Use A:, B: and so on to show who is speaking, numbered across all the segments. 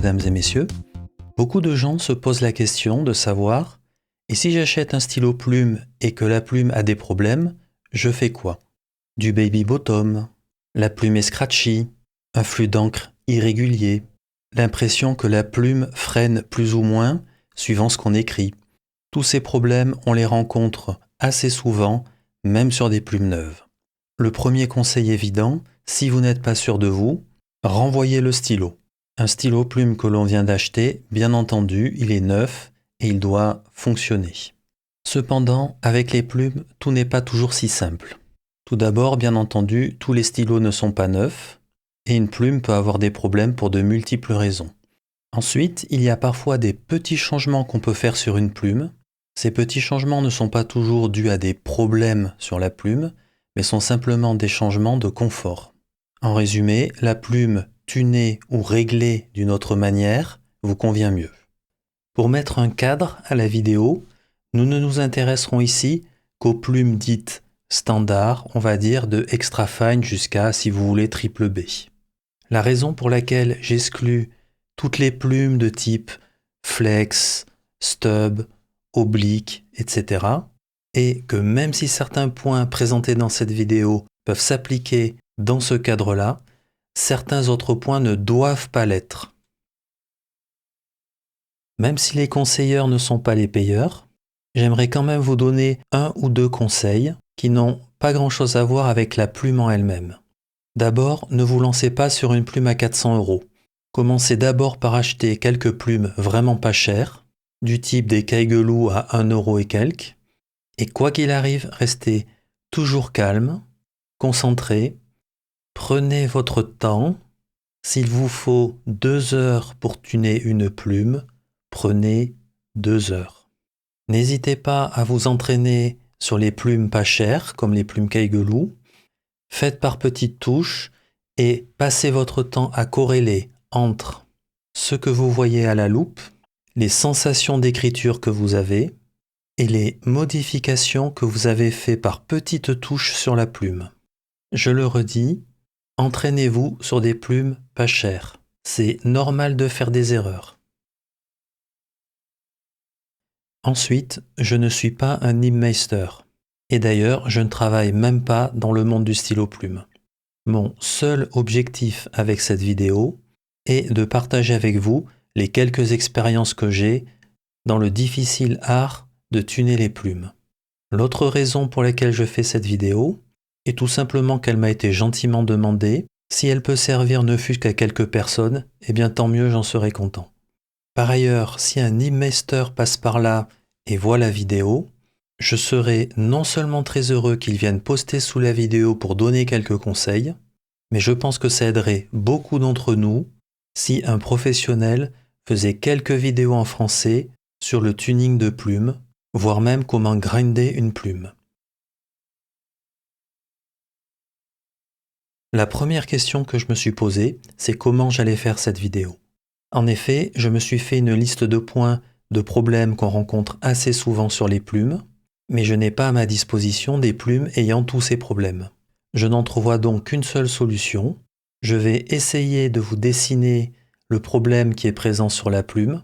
A: mesdames et messieurs. Beaucoup de gens se posent la question de savoir « Et si j'achète un stylo plume et que la plume a des problèmes, je fais quoi ?» Du baby bottom, la plume est scratchy, un flux d'encre irrégulier, l'impression que la plume freine plus ou moins suivant ce qu'on écrit. Tous ces problèmes, on les rencontre assez souvent, même sur des plumes neuves. Le premier conseil évident, si vous n'êtes pas sûr de vous, renvoyez le stylo. Un stylo plume que l'on vient d'acheter, bien entendu, il est neuf et il doit fonctionner. Cependant, avec les plumes, tout n'est pas toujours si simple. Tout d'abord, bien entendu, tous les stylos ne sont pas neufs et une plume peut avoir des problèmes pour de multiples raisons. Ensuite, il y a parfois des petits changements qu'on peut faire sur une plume. Ces petits changements ne sont pas toujours dus à des problèmes sur la plume, mais sont simplement des changements de confort. En résumé, la plume tunée ou réglée d'une autre manière vous convient mieux. Pour mettre un cadre à la vidéo, nous ne nous intéresserons ici qu'aux plumes dites standard, on va dire de extra fine jusqu'à, si vous voulez, triple B. La raison pour laquelle j'exclus toutes les plumes de type flex, stub, oblique, etc. est que même si certains points présentés dans cette vidéo peuvent s'appliquer dans ce cadre-là, certains autres points ne doivent pas l'être. Même si les conseilleurs ne sont pas les payeurs, j'aimerais quand même vous donner un ou deux conseils qui n'ont pas grand-chose à voir avec la plume en elle-même. D'abord, ne vous lancez pas sur une plume à 400 €. Commencez d'abord par acheter quelques plumes vraiment pas chères, du type des Kaigelu à 1 € et quelques, et quoi qu'il arrive, restez toujours calme, concentré, prenez votre temps. S'il vous faut 2 heures pour tuner une plume, prenez 2 heures. N'hésitez pas à vous entraîner sur les plumes pas chères, comme les plumes Kaigelu. Faites par petites touches et passez votre temps à corréler entre ce que vous voyez à la loupe, les sensations d'écriture que vous avez et les modifications que vous avez faites par petites touches sur la plume. Je le redis, entraînez-vous sur des plumes pas chères. C'est normal de faire des erreurs. Ensuite, je ne suis pas un nibmeister. Et d'ailleurs, je ne travaille même pas dans le monde du stylo plume. Mon seul objectif avec cette vidéo est de partager avec vous les quelques expériences que j'ai dans le difficile art de tuner les plumes. L'autre raison pour laquelle je fais cette vidéo est tout simplement qu'elle m'a été gentiment demandée. Si elle peut servir ne fût-ce qu'à quelques personnes, eh bien tant mieux, j'en serai content. Par ailleurs, si un nibmeister passe par là et voit la vidéo, je serai non seulement très heureux qu'il vienne poster sous la vidéo pour donner quelques conseils, mais je pense que ça aiderait beaucoup d'entre nous si un professionnel faisait quelques vidéos en français sur le tuning de plumes, voire même comment grinder une plume. La première question que je me suis posée, c'est comment j'allais faire cette vidéo. En effet, je me suis fait une liste de points de problèmes qu'on rencontre assez souvent sur les plumes, mais je n'ai pas à ma disposition des plumes ayant tous ces problèmes. Je n'entrevois donc qu'une seule solution. Je vais essayer de vous dessiner le problème qui est présent sur la plume,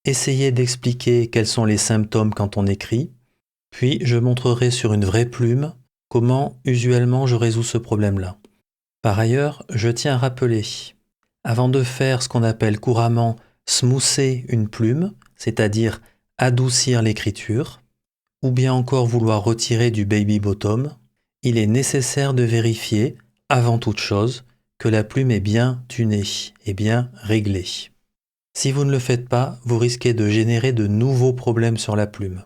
A: essayer d'expliquer quels sont les symptômes quand on écrit, puis je montrerai sur une vraie plume comment usuellement je résous ce problème-là. Par ailleurs, je tiens à rappeler, avant de faire ce qu'on appelle couramment smoother une plume, c'est-à-dire adoucir l'écriture, ou bien encore vouloir retirer du baby bottom, il est nécessaire de vérifier, avant toute chose, que la plume est bien tunée et bien réglée. Si vous ne le faites pas, vous risquez de générer de nouveaux problèmes sur la plume.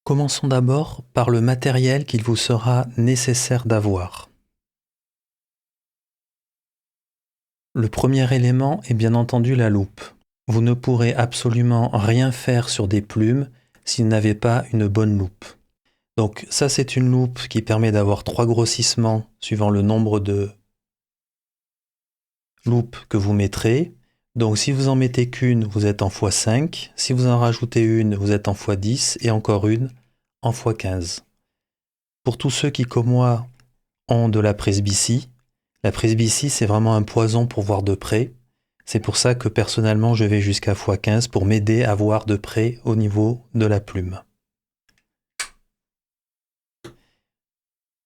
A: Commençons d'abord par le matériel qu'il vous sera nécessaire d'avoir. Le premier élément est bien entendu la loupe. Vous ne pourrez absolument rien faire sur des plumes si vous n'avez pas une bonne loupe. Donc ça, c'est une loupe qui permet d'avoir 3 grossissements suivant le nombre de loupes que vous mettrez. Donc si vous en mettez qu'une, vous êtes en x5. Si vous en rajoutez une, vous êtes en x10 et encore une en x15. Pour tous ceux qui, comme moi, ont de la presbytie, La presbytie, c'est vraiment un poison pour voir de près. C'est pour ça que personnellement, je vais jusqu'à x15 pour m'aider à voir de près au niveau de la plume.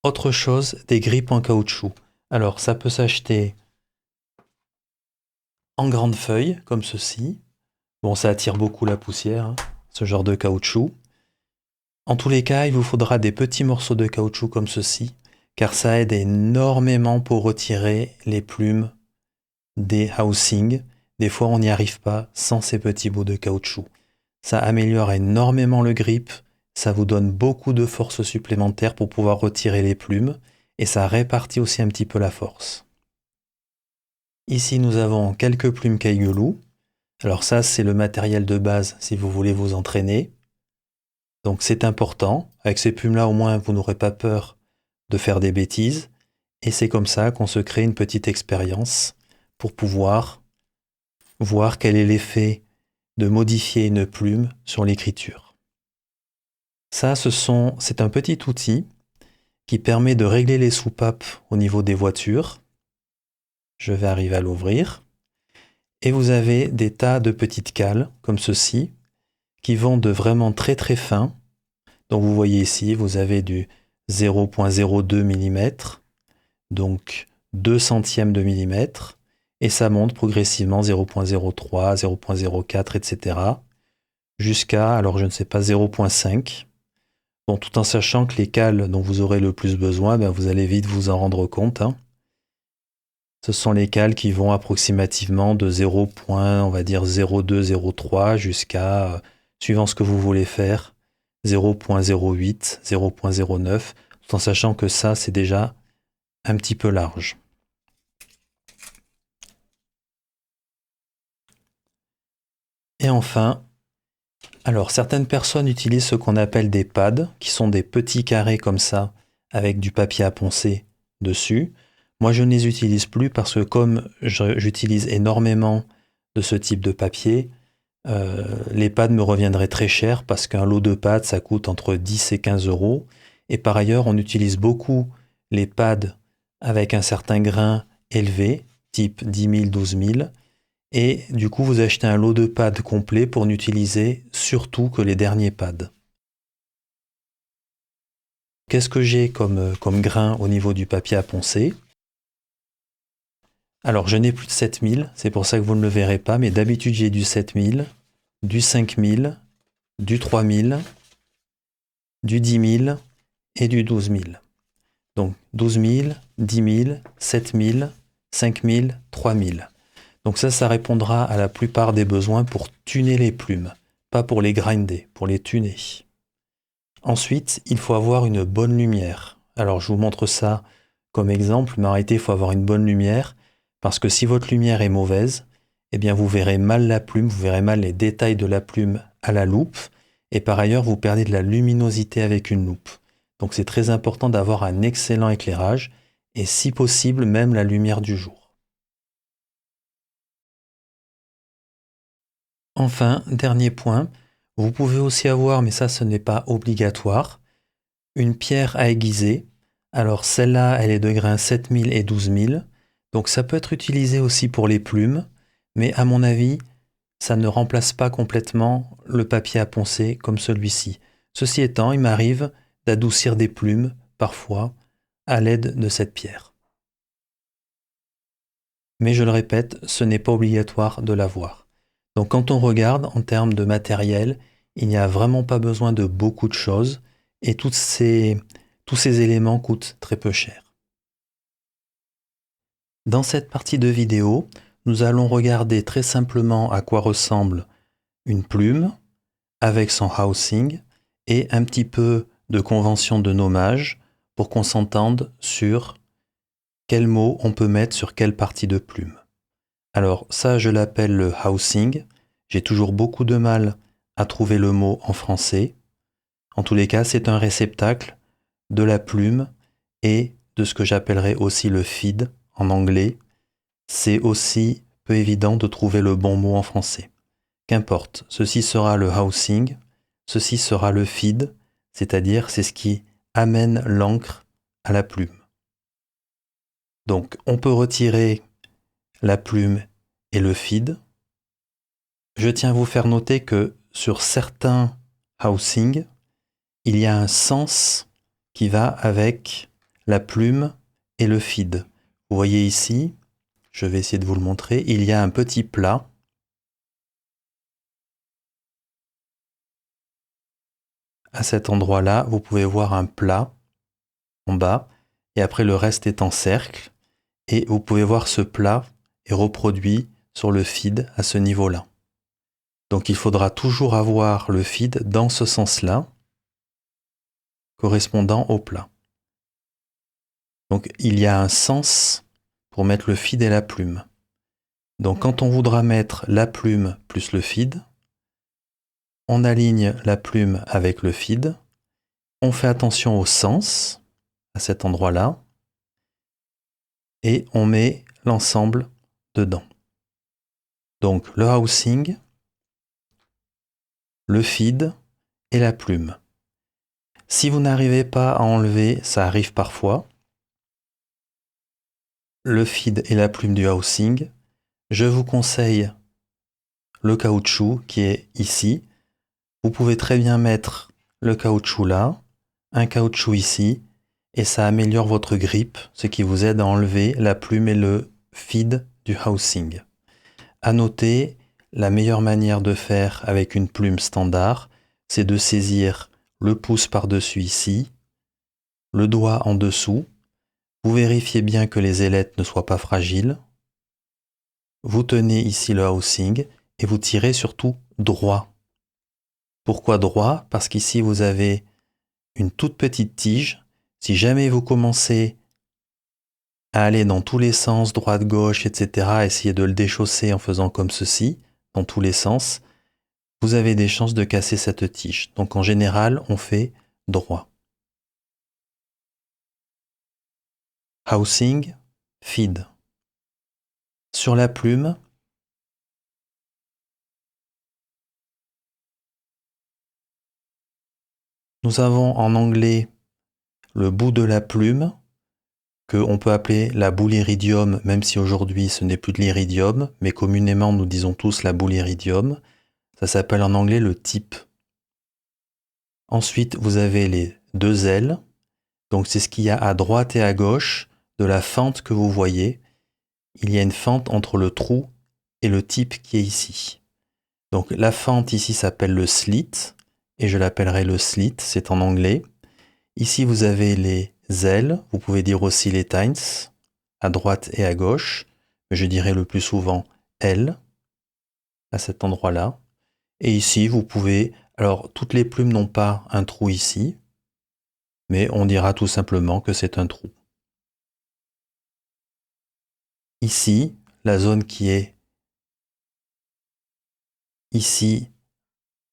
A: Autre chose, des grippes en caoutchouc. Alors, ça peut s'acheter en grande feuille, comme ceci. Bon, ça attire beaucoup la poussière, hein, ce genre de caoutchouc. En tous les cas, il vous faudra des petits morceaux de caoutchouc comme ceci, car ça aide énormément pour retirer les plumes des housings. Des fois, on n'y arrive pas sans ces petits bouts de caoutchouc. Ça améliore énormément le grip, ça vous donne beaucoup de force supplémentaire pour pouvoir retirer les plumes, et ça répartit aussi un petit peu la force. Ici, nous avons quelques plumes caillou. Alors ça, c'est le matériel de base si vous voulez vous entraîner. Donc c'est important. Avec ces plumes-là, au moins, vous n'aurez pas peur de faire des bêtises. Et c'est comme ça qu'on se crée une petite expérience pour pouvoir voir quel est l'effet de modifier une plume sur l'écriture. Ça, c'est un petit outil qui permet de régler les soupapes au niveau des voitures. Je vais arriver à l'ouvrir. Et vous avez des tas de petites cales, comme ceci, qui vont de vraiment très très fin. Donc vous voyez ici, vous avez du 0,02 mm, donc 2 centièmes de millimètre, et ça monte progressivement 0,03, 0,04, etc. jusqu'à, alors je ne sais pas, 0,5. Bon, tout en sachant que les cales dont vous aurez le plus besoin, ben vous allez vite vous en rendre compte, hein. Ce sont les cales qui vont approximativement de 0, on va dire 0,2, 0,3 jusqu'à, suivant ce que vous voulez faire, 0,08, 0,09, tout en sachant que ça, c'est déjà un petit peu large. Et enfin, alors certaines personnes utilisent ce qu'on appelle des pads, qui sont des petits carrés comme ça, avec du papier à poncer dessus. Moi, je ne les utilise plus parce que comme j'utilise énormément de ce type de papier, les pads me reviendraient très cher parce qu'un lot de pads, ça coûte entre 10 et 15 euros. Et par ailleurs, on utilise beaucoup les pads avec un certain grain élevé, type 10 000, 12 000. Et du coup, vous achetez un lot de pads complet pour n'utiliser surtout que les derniers pads. Qu'est-ce que j'ai comme grain au niveau du papier à poncer ? Alors, je n'ai plus de 7000, c'est pour ça que vous ne le verrez pas, mais d'habitude, j'ai du 7000, du 5000, du 3000, du 10 000 et du 12 000. Donc, 12 000, 10 000, 7 000, 5 000, 3 000. Donc ça répondra à la plupart des besoins pour tuner les plumes, pas pour les grinder, pour les tuner. Ensuite, il faut avoir une bonne lumière. Alors je vous montre ça comme exemple, mais en réalité, il faut avoir une bonne lumière, parce que si votre lumière est mauvaise, eh bien vous verrez mal la plume, vous verrez mal les détails de la plume à la loupe, et par ailleurs, vous perdez de la luminosité avec une loupe. Donc c'est très important d'avoir un excellent éclairage, et si possible, même la lumière du jour. Enfin, dernier point, vous pouvez aussi avoir, mais ça ce n'est pas obligatoire, une pierre à aiguiser. Alors celle-là, elle est de grains 7000 et 12000, donc ça peut être utilisé aussi pour les plumes, mais à mon avis, ça ne remplace pas complètement le papier à poncer comme celui-ci. Ceci étant, il m'arrive d'adoucir des plumes, parfois, à l'aide de cette pierre. Mais je le répète, ce n'est pas obligatoire de l'avoir. Donc quand on regarde en termes de matériel, il n'y a vraiment pas besoin de beaucoup de choses et tous ces éléments coûtent très peu cher. Dans cette partie de vidéo, nous allons regarder très simplement à quoi ressemble une plume avec son housing et un petit peu de convention de nommage pour qu'on s'entende sur quel mot on peut mettre sur quelle partie de plume. Alors ça, je l'appelle le housing. J'ai toujours beaucoup de mal à trouver le mot en français. En tous les cas, c'est un réceptacle de la plume et de ce que j'appellerais aussi le feed en anglais. C'est aussi peu évident de trouver le bon mot en français. Qu'importe, ceci sera le housing, ceci sera le feed, c'est-à-dire c'est ce qui amène l'encre à la plume. Donc on peut retirer la plume et le feed. Je tiens à vous faire noter que sur certains housings, il y a un sens qui va avec la plume et le feed. Vous voyez ici, je vais essayer de vous le montrer, il y a un petit plat. À cet endroit-là, vous pouvez voir un plat en bas, et après le reste est en cercle, et vous pouvez voir ce plat est reproduit sur le feed à ce niveau-là. Donc il faudra toujours avoir le feed dans ce sens-là, correspondant au plat. Donc il y a un sens pour mettre le feed et la plume. Donc quand on voudra mettre la plume plus le feed, on aligne la plume avec le feed, on fait attention au sens à cet endroit-là, et on met l'ensemble dedans. Donc le housing, le feed et la plume. Si vous n'arrivez pas à enlever, ça arrive parfois, le feed et la plume du housing, je vous conseille le caoutchouc qui est ici. Vous pouvez très bien mettre le caoutchouc là, un caoutchouc ici, et ça améliore votre grip, ce qui vous aide à enlever la plume et le feed du housing. À noter, la meilleure manière de faire avec une plume standard, c'est de saisir le pouce par-dessus ici, le doigt en dessous. Vous vérifiez bien que les ailettes ne soient pas fragiles. Vous tenez ici le housing et vous tirez surtout droit. Pourquoi droit? Parce qu'ici vous avez une toute petite tige. Si jamais vous commencez à aller dans tous les sens, droite, gauche, etc., essayez de le déchausser en faisant comme ceci, dans tous les sens, vous avez des chances de casser cette tige. Donc en général, on fait droit. Housing, feed. Sur la plume, nous avons en anglais le bout de la plume, qu'on peut appeler la boule iridium, même si aujourd'hui ce n'est plus de l'iridium, mais communément nous disons tous la boule iridium. Ça s'appelle en anglais le tip. Ensuite, vous avez les deux ailes. Donc c'est ce qu'il y a à droite et à gauche de la fente que vous voyez. Il y a une fente entre le trou et le tip qui est ici. Donc la fente ici s'appelle le slit, et je l'appellerai le slit, c'est en anglais. Ici vous avez les ailes, vous pouvez dire aussi les tines, à droite et à gauche, mais je dirais le plus souvent ailes, à cet endroit-là. Et ici vous pouvez, alors toutes les plumes n'ont pas un trou ici, mais on dira tout simplement que c'est un trou. Ici, la zone qui est ici,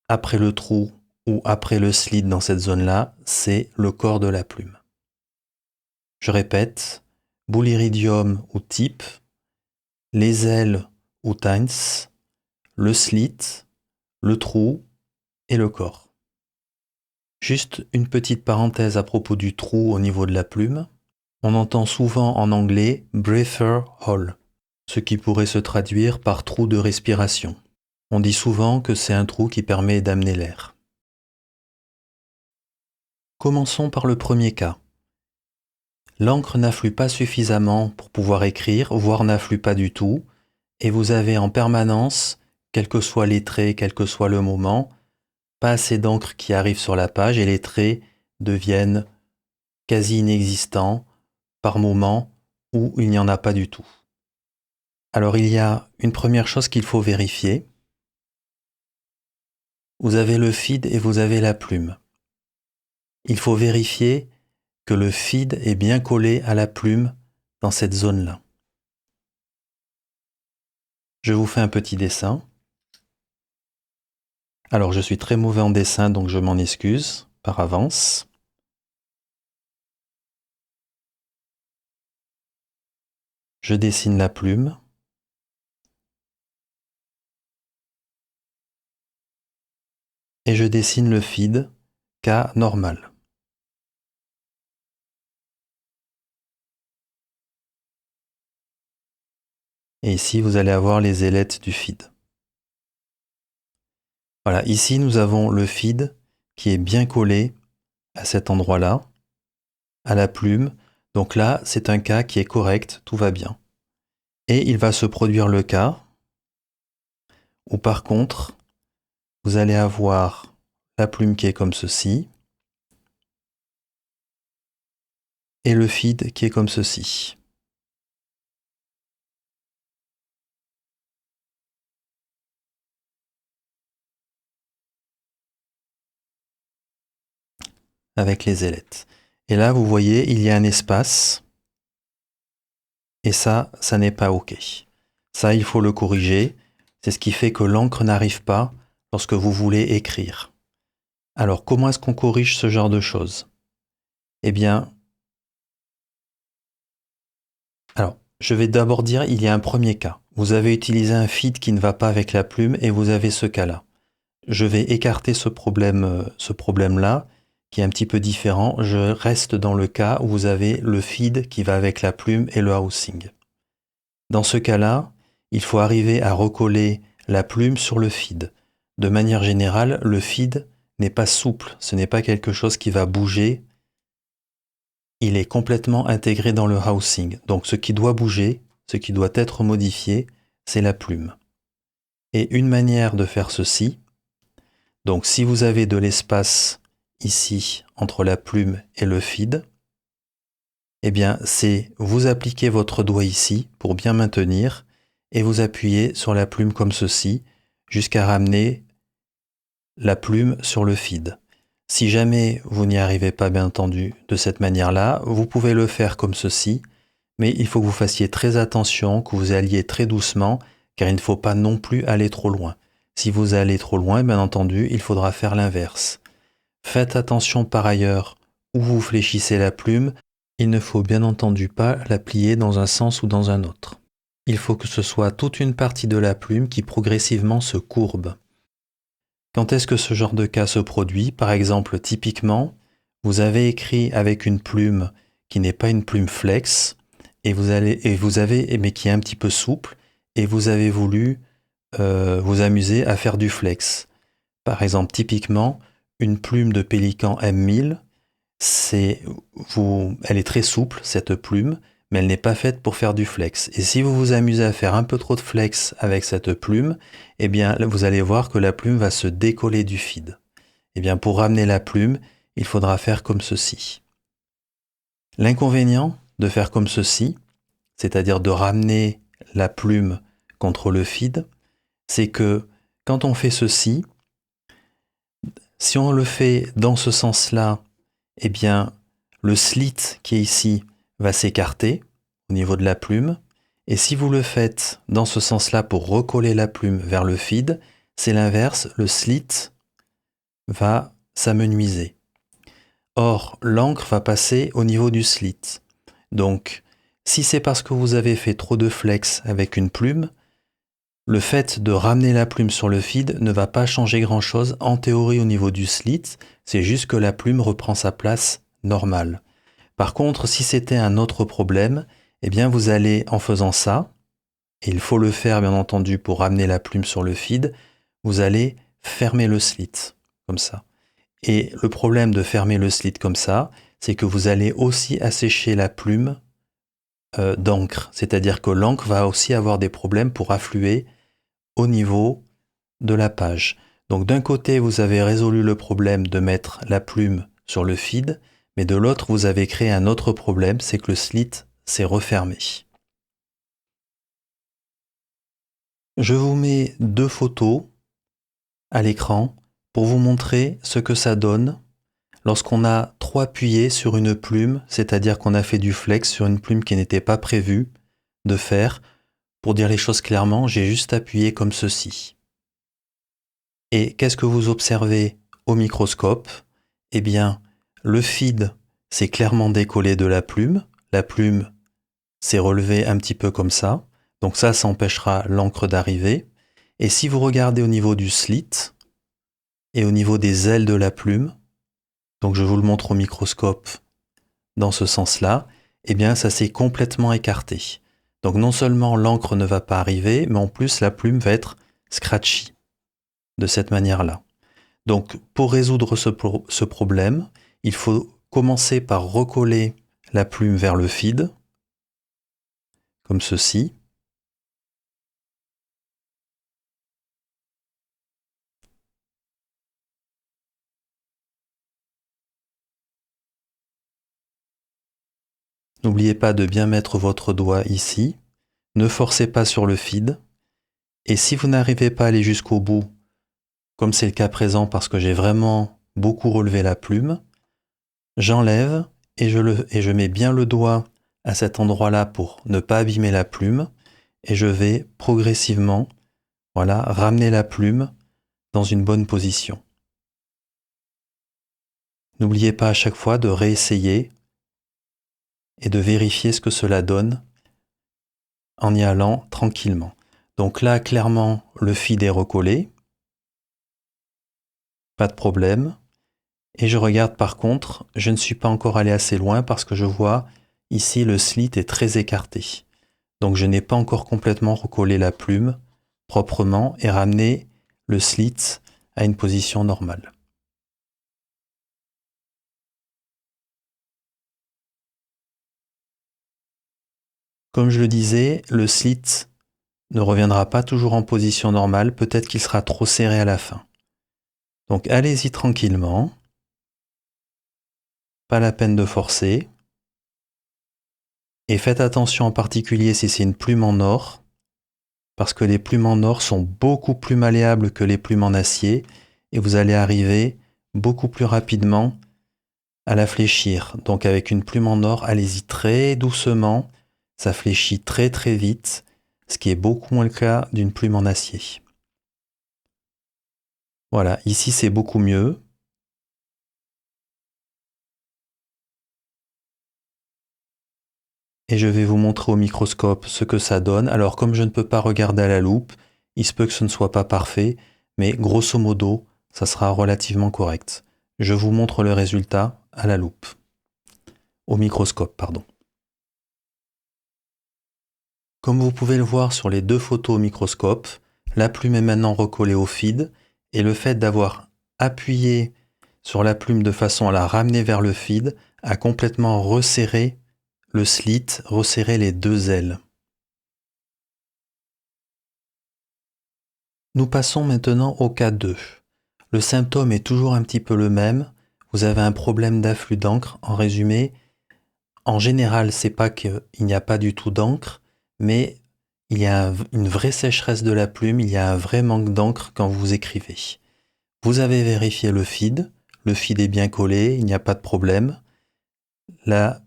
A: après le trou ou après le slit dans cette zone-là, c'est le corps de la plume. Je répète, boule iridium ou tip, les ailes ou tines, le slit, le trou et le corps. Juste une petite parenthèse à propos du trou au niveau de la plume. On entend souvent en anglais breather hole, ce qui pourrait se traduire par trou de respiration. On dit souvent que c'est un trou qui permet d'amener l'air. Commençons par le premier cas. L'encre n'afflue pas suffisamment pour pouvoir écrire, voire n'afflue pas du tout, et vous avez en permanence, quels que soient les traits, quel que soit le moment, pas assez d'encre qui arrive sur la page et les traits deviennent quasi inexistants par moment où il n'y en a pas du tout. Alors il y a une première chose qu'il faut vérifier. Vous avez le feed et vous avez la plume. Il faut vérifier que le feed est bien collé à la plume dans cette zone-là. Je vous fais un petit dessin. Alors je suis très mauvais en dessin, donc je m'en excuse par avance. Je dessine la plume. Et je dessine le feed, cas normal. Et ici, vous allez avoir les ailettes du feed. Voilà, ici, nous avons le feed qui est bien collé à cet endroit-là, à la plume. Donc là, c'est un cas qui est correct, tout va bien. Et il va se produire le cas où par contre, vous allez avoir la plume qui est comme ceci et le feed qui est comme ceci. Avec les ailettes. Et là, vous voyez, il y a un espace. Et ça n'est pas OK. Ça, il faut le corriger. C'est ce qui fait que l'encre n'arrive pas lorsque vous voulez écrire. Alors, comment est-ce qu'on corrige ce genre de choses? Eh bien, alors, je vais d'abord dire, il y a un premier cas. Vous avez utilisé un feed qui ne va pas avec la plume et vous avez ce cas-là. Je vais écarter ce problème-là, qui est un petit peu différent. Je reste dans le cas où vous avez le feed qui va avec la plume et le housing. Dans ce cas-là, il faut arriver à recoller la plume sur le feed. De manière générale, le feed n'est pas souple, ce n'est pas quelque chose qui va bouger. Il est complètement intégré dans le housing. Donc ce qui doit bouger, ce qui doit être modifié, c'est la plume. Et une manière de faire ceci, donc si vous avez de l'espace ici entre la plume et le feed, eh bien c'est vous appliquez votre doigt ici pour bien maintenir et vous appuyez sur la plume comme ceci jusqu'à ramener la plume sur le feed. Si jamais vous n'y arrivez pas bien entendu de cette manière-là, vous pouvez le faire comme ceci, mais il faut que vous fassiez très attention, que vous alliez très doucement, car il ne faut pas non plus aller trop loin. Si vous allez trop loin, bien entendu, il faudra faire l'inverse. Faites attention par ailleurs où vous fléchissez la plume, il ne faut bien entendu pas la plier dans un sens ou dans un autre. Il faut que ce soit toute une partie de la plume qui progressivement se courbe. Quand est-ce que ce genre de cas se produit? Par exemple, typiquement, vous avez écrit avec une plume qui n'est pas une plume flex, mais qui est un petit peu souple, et vous avez voulu vous amuser à faire du flex. Par exemple, typiquement, une plume de pélican M1000, elle est très souple, cette plume, mais elle n'est pas faite pour faire du flex. Et si vous vous amusez à faire un peu trop de flex avec cette plume, eh bien, vous allez voir que la plume va se décoller du feed. Eh bien, pour ramener la plume, il faudra faire comme ceci. L'inconvénient de faire comme ceci, c'est-à-dire de ramener la plume contre le feed, c'est que quand on fait ceci, si on le fait dans ce sens-là, eh bien, le slit qui est ici va s'écarter au niveau de la plume. Et si vous le faites dans ce sens-là pour recoller la plume vers le feed, c'est l'inverse, le slit va s'amenuiser. Or, l'encre va passer au niveau du slit. Donc, si c'est parce que vous avez fait trop de flex avec une plume, le fait de ramener la plume sur le feed ne va pas changer grand-chose en théorie au niveau du slit, c'est juste que la plume reprend sa place normale. Par contre, si c'était un autre problème, eh bien vous allez, en faisant ça, et il faut le faire bien entendu pour ramener la plume sur le feed, vous allez fermer le slit, comme ça. Et le problème de fermer le slit comme ça, c'est que vous allez aussi assécher la plume d'encre. C'est-à-dire que l'encre va aussi avoir des problèmes pour affluer au niveau de la page. Donc d'un côté, vous avez résolu le problème de mettre la plume sur le feed, mais de l'autre, vous avez créé un autre problème, c'est que le slit s'est refermé. Je vous mets 2 photos à l'écran pour vous montrer ce que ça donne lorsqu'on a trop appuyé sur une plume, c'est-à-dire qu'on a fait du flex sur une plume qui n'était pas prévue de faire. Pour dire les choses clairement, j'ai juste appuyé comme ceci. Et qu'est-ce que vous observez au microscope? Eh bien, le feed s'est clairement décollé de la plume s'est relevée un petit peu comme ça, donc ça empêchera l'encre d'arriver. Et si vous regardez au niveau du slit et au niveau des ailes de la plume, donc je vous le montre au microscope dans ce sens-là, eh bien ça s'est complètement écarté. Donc non seulement l'encre ne va pas arriver, mais en plus la plume va être scratchy de cette manière-là. Donc pour résoudre ce problème, il faut commencer par recoller la plume vers le feed, comme ceci. N'oubliez pas de bien mettre votre doigt ici. Ne forcez pas sur le feed. Et si vous n'arrivez pas à aller jusqu'au bout, comme c'est le cas présent parce que j'ai vraiment beaucoup relevé la plume, j'enlève et je mets bien le doigt à cet endroit-là pour ne pas abîmer la plume et je vais progressivement, voilà, ramener la plume dans une bonne position. N'oubliez pas à chaque fois de réessayer et de vérifier ce que cela donne en y allant tranquillement. Donc là, clairement, le feed est recollé. Pas de problème. Et je regarde par contre, je ne suis pas encore allé assez loin parce que je vois ici le slit est très écarté. Donc je n'ai pas encore complètement recollé la plume proprement et ramené le slit à une position normale. Comme je le disais, le slit ne reviendra pas toujours en position normale, peut-être qu'il sera trop serré à la fin. Donc allez-y tranquillement, pas la peine de forcer. Et faites attention en particulier si c'est une plume en or, parce que les plumes en or sont beaucoup plus malléables que les plumes en acier, et vous allez arriver beaucoup plus rapidement à la fléchir. Donc avec une plume en or, allez-y très doucement, ça fléchit très très vite, ce qui est beaucoup moins le cas d'une plume en acier. Voilà, ici c'est beaucoup mieux. Et je vais vous montrer au microscope ce que ça donne. Alors comme je ne peux pas regarder à la loupe, il se peut que ce ne soit pas parfait, mais grosso modo, ça sera relativement correct. Je vous montre le résultat à la loupe. Au microscope, pardon. Comme vous pouvez le voir sur les deux photos au microscope, la plume est maintenant recollée au feed et le fait d'avoir appuyé sur la plume de façon à la ramener vers le feed a complètement resserré le slit, resserré les deux ailes. Nous passons maintenant au cas 2. Le symptôme est toujours un petit peu le même. Vous avez un problème d'afflux d'encre. En résumé, en général, c'est pas qu'il n'y a pas du tout d'encre, mais il y a une vraie sécheresse de la plume, il y a un vrai manque d'encre quand vous écrivez. Vous avez vérifié le feed est bien collé, il n'y a pas de problème. Là,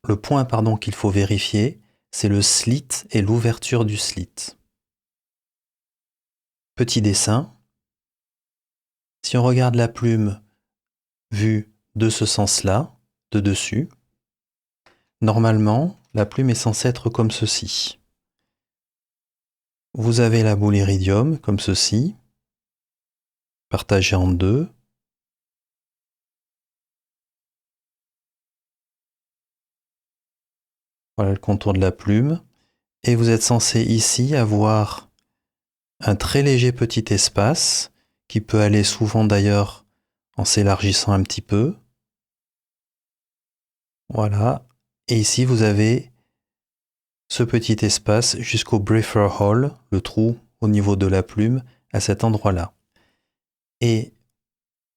A: le point qu'il faut vérifier, c'est le slit et l'ouverture du slit. Petit dessin. Si on regarde la plume vue de ce sens-là, de dessus, normalement, la plume est censée être comme ceci. Vous avez la boule iridium comme ceci, partagée en deux. Voilà le contour de la plume. Et vous êtes censé ici avoir un très léger petit espace qui peut aller souvent d'ailleurs en s'élargissant un petit peu. Voilà. Et ici, vous avez ce petit espace jusqu'au briefer hole, le trou au niveau de la plume, à cet endroit-là. Et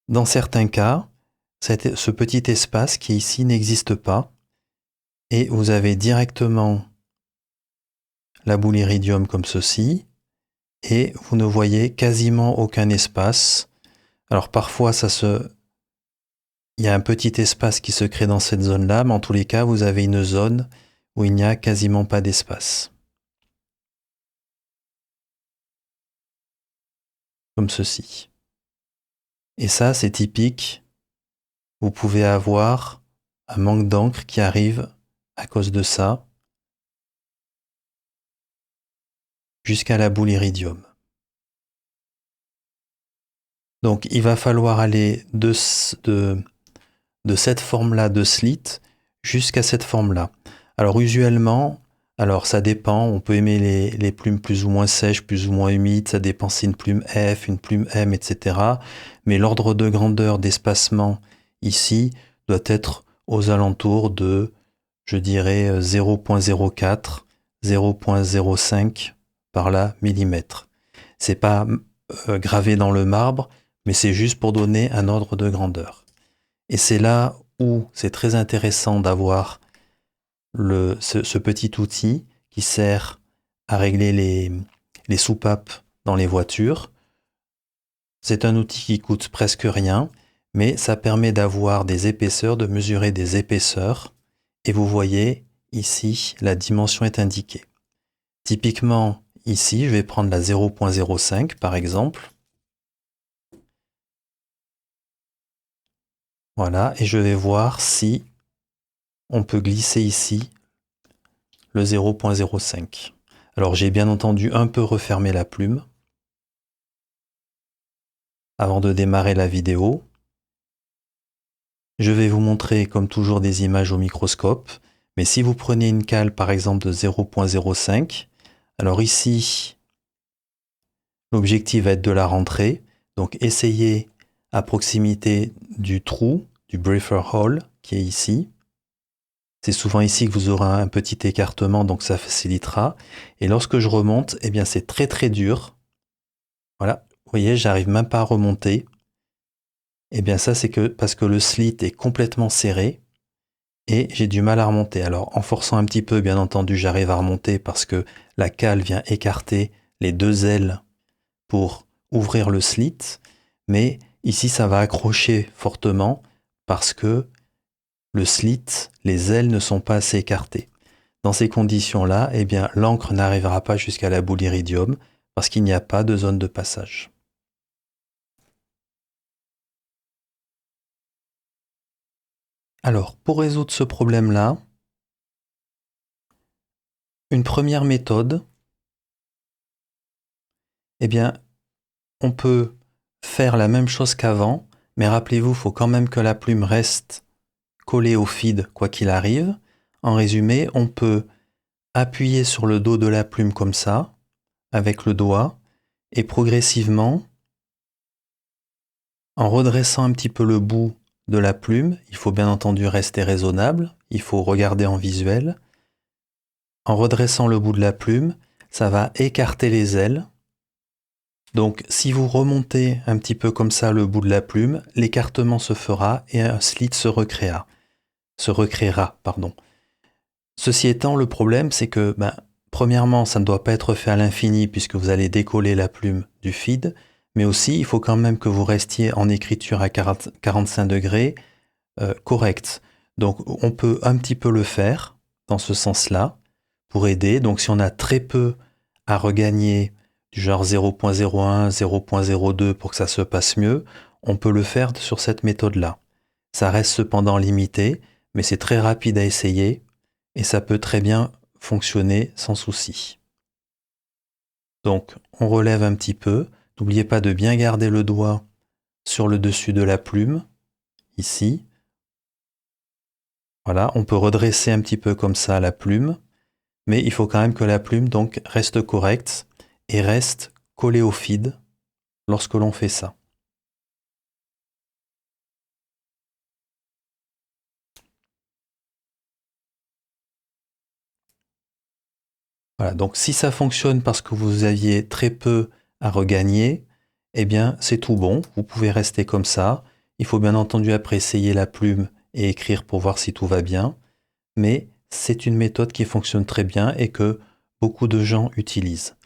A: dans certains cas, ce petit espace qui est ici n'existe pas et vous avez directement la boule iridium comme ceci et vous ne voyez quasiment aucun espace. Alors parfois il y a un petit espace qui se crée dans cette zone-là, mais en tous les cas, vous avez une zone où il n'y a quasiment pas d'espace. Comme ceci. Et ça, c'est typique. Vous pouvez avoir un manque d'encre qui arrive à cause de ça jusqu'à la boule iridium. Donc il va falloir aller de cette forme-là de slit jusqu'à cette forme-là. Alors usuellement, Alors ça dépend, on peut aimer les plumes plus ou moins sèches, plus ou moins humides, ça dépend si une plume F, une plume M, etc. Mais l'ordre de grandeur d'espacement ici doit être aux alentours de, je dirais, 0,04, 0,05 par là millimètre. C'est pas gravé dans le marbre, mais c'est juste pour donner un ordre de grandeur. Et c'est là où c'est très intéressant d'avoir ce petit outil qui sert à régler les soupapes dans les voitures. C'est un outil qui coûte presque rien, mais ça permet d'avoir des épaisseurs, de mesurer des épaisseurs. Et vous voyez, ici, la dimension est indiquée. Typiquement, ici, je vais prendre la 0,05 par exemple. Voilà, et je vais voir si on peut glisser ici le 0,05. Alors j'ai bien entendu un peu refermé la plume avant de démarrer la vidéo. Je vais vous montrer comme toujours des images au microscope, mais si vous prenez une cale par exemple de 0,05, alors ici l'objectif va être de la rentrer, donc essayez à proximité du trou, du briefer hole qui est ici. C'est souvent ici que vous aurez un petit écartement, donc ça facilitera. Et lorsque je remonte, eh bien c'est très très dur. Voilà, vous voyez, j'arrive même pas à remonter. Eh bien ça c'est que parce que le slit est complètement serré et j'ai du mal à remonter. Alors en forçant un petit peu, bien entendu, j'arrive à remonter parce que la cale vient écarter les deux ailes pour ouvrir le slit. Mais ici ça va accrocher fortement parce que le slit, les ailes ne sont pas assez écartées. Dans ces conditions-là, eh bien, l'encre n'arrivera pas jusqu'à la boule iridium parce qu'il n'y a pas de zone de passage. Alors, pour résoudre ce problème-là, une première méthode, eh bien, on peut faire la même chose qu'avant, mais rappelez-vous, il faut quand même que la plume reste collée au feed quoi qu'il arrive. En résumé, on peut appuyer sur le dos de la plume comme ça, avec le doigt, et progressivement, en redressant un petit peu le bout de la plume, il faut bien entendu rester raisonnable, il faut regarder en visuel. En redressant le bout de la plume, ça va écarter les ailes. Donc si vous remontez un petit peu comme ça le bout de la plume, l'écartement se fera et un slit se recréera. Ceci étant, le problème c'est que, premièrement, ça ne doit pas être fait à l'infini puisque vous allez décoller la plume du feed, mais aussi il faut quand même que vous restiez en écriture à 45 degrés correct. Donc on peut un petit peu le faire dans ce sens-là pour aider. Donc si on a très peu à regagner, du genre 0,01, 0,02 pour que ça se passe mieux, on peut le faire sur cette méthode-là. Ça reste cependant limité, mais c'est très rapide à essayer et ça peut très bien fonctionner sans souci. Donc on relève un petit peu. N'oubliez pas de bien garder le doigt sur le dessus de la plume, ici. Voilà, on peut redresser un petit peu comme ça la plume, mais il faut quand même que la plume donc reste correcte et reste collée au feed lorsque l'on fait ça. Voilà, donc si ça fonctionne parce que vous aviez très peu à regagner, eh bien c'est tout bon, vous pouvez rester comme ça. Il faut bien entendu après essayer la plume et écrire pour voir si tout va bien, mais c'est une méthode qui fonctionne très bien et que beaucoup de gens utilisent.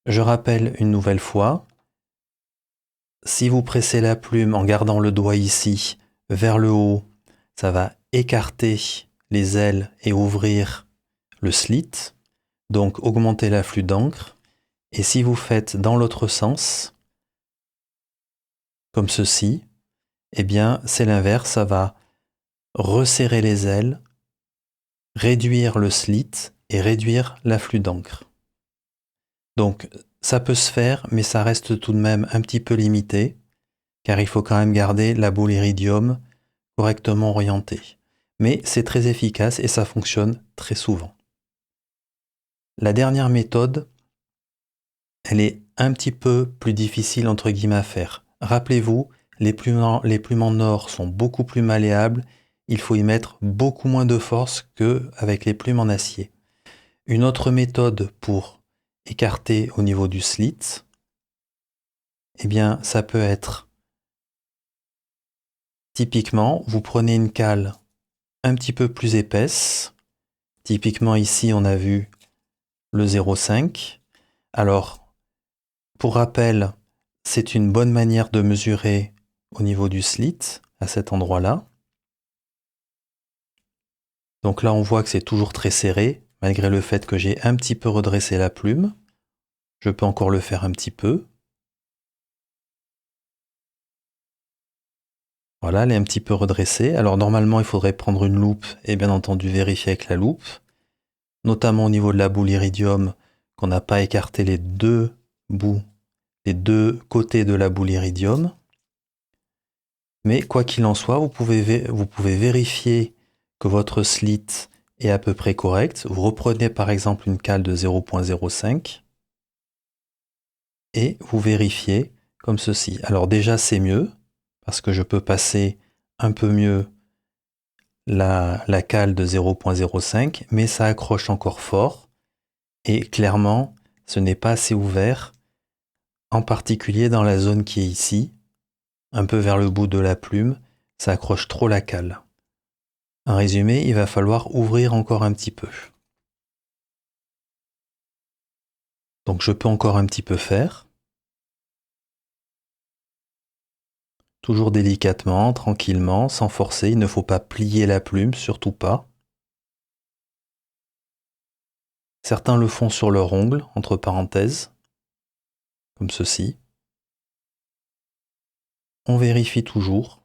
A: Je rappelle une nouvelle fois, si vous pressez la plume en gardant le doigt ici vers le haut, ça va écarter les ailes et ouvrir le slit, donc augmenter l'afflux d'encre. Et si vous faites dans l'autre sens, comme ceci, eh bien c'est l'inverse, ça va resserrer les ailes, réduire le slit et réduire l'afflux d'encre. Donc ça peut se faire, mais ça reste tout de même un petit peu limité, car il faut quand même garder la boule iridium correctement orientée. Mais c'est très efficace et ça fonctionne très souvent. La dernière méthode, elle est un petit peu plus difficile entre guillemets à faire. Rappelez-vous, les plumes en or sont beaucoup plus malléables, il faut y mettre beaucoup moins de force qu'avec les plumes en acier. Une autre méthode pour écarter au niveau du slit, eh bien ça peut être typiquement, vous prenez une cale un petit peu plus épaisse. Typiquement ici, on a vu le 0,5. Alors, pour rappel, c'est une bonne manière de mesurer au niveau du slit, à cet endroit-là. Donc là, on voit que c'est toujours très serré, malgré le fait que j'ai un petit peu redressé la plume. Je peux encore le faire un petit peu. Voilà, elle est un petit peu redressée. Alors normalement, il faudrait prendre une loupe et bien entendu vérifier avec la loupe, notamment au niveau de la boule iridium, qu'on n'a pas écarté les deux bouts, les deux côtés de la boule iridium. Mais quoi qu'il en soit, vous pouvez vérifier que votre slit est à peu près correct. Vous reprenez par exemple une cale de 0,05 et vous vérifiez comme ceci. Alors déjà c'est mieux parce que je peux passer un peu mieux la cale de 0,05, mais ça accroche encore fort et clairement ce n'est pas assez ouvert, en particulier dans la zone qui est ici, un peu vers le bout de la plume, ça accroche trop la cale. En résumé, il va falloir ouvrir encore un petit peu. Donc je peux encore un petit peu faire. Toujours délicatement, tranquillement, sans forcer. Il ne faut pas plier la plume, surtout pas. Certains le font sur leur ongle, entre parenthèses, comme ceci. On vérifie toujours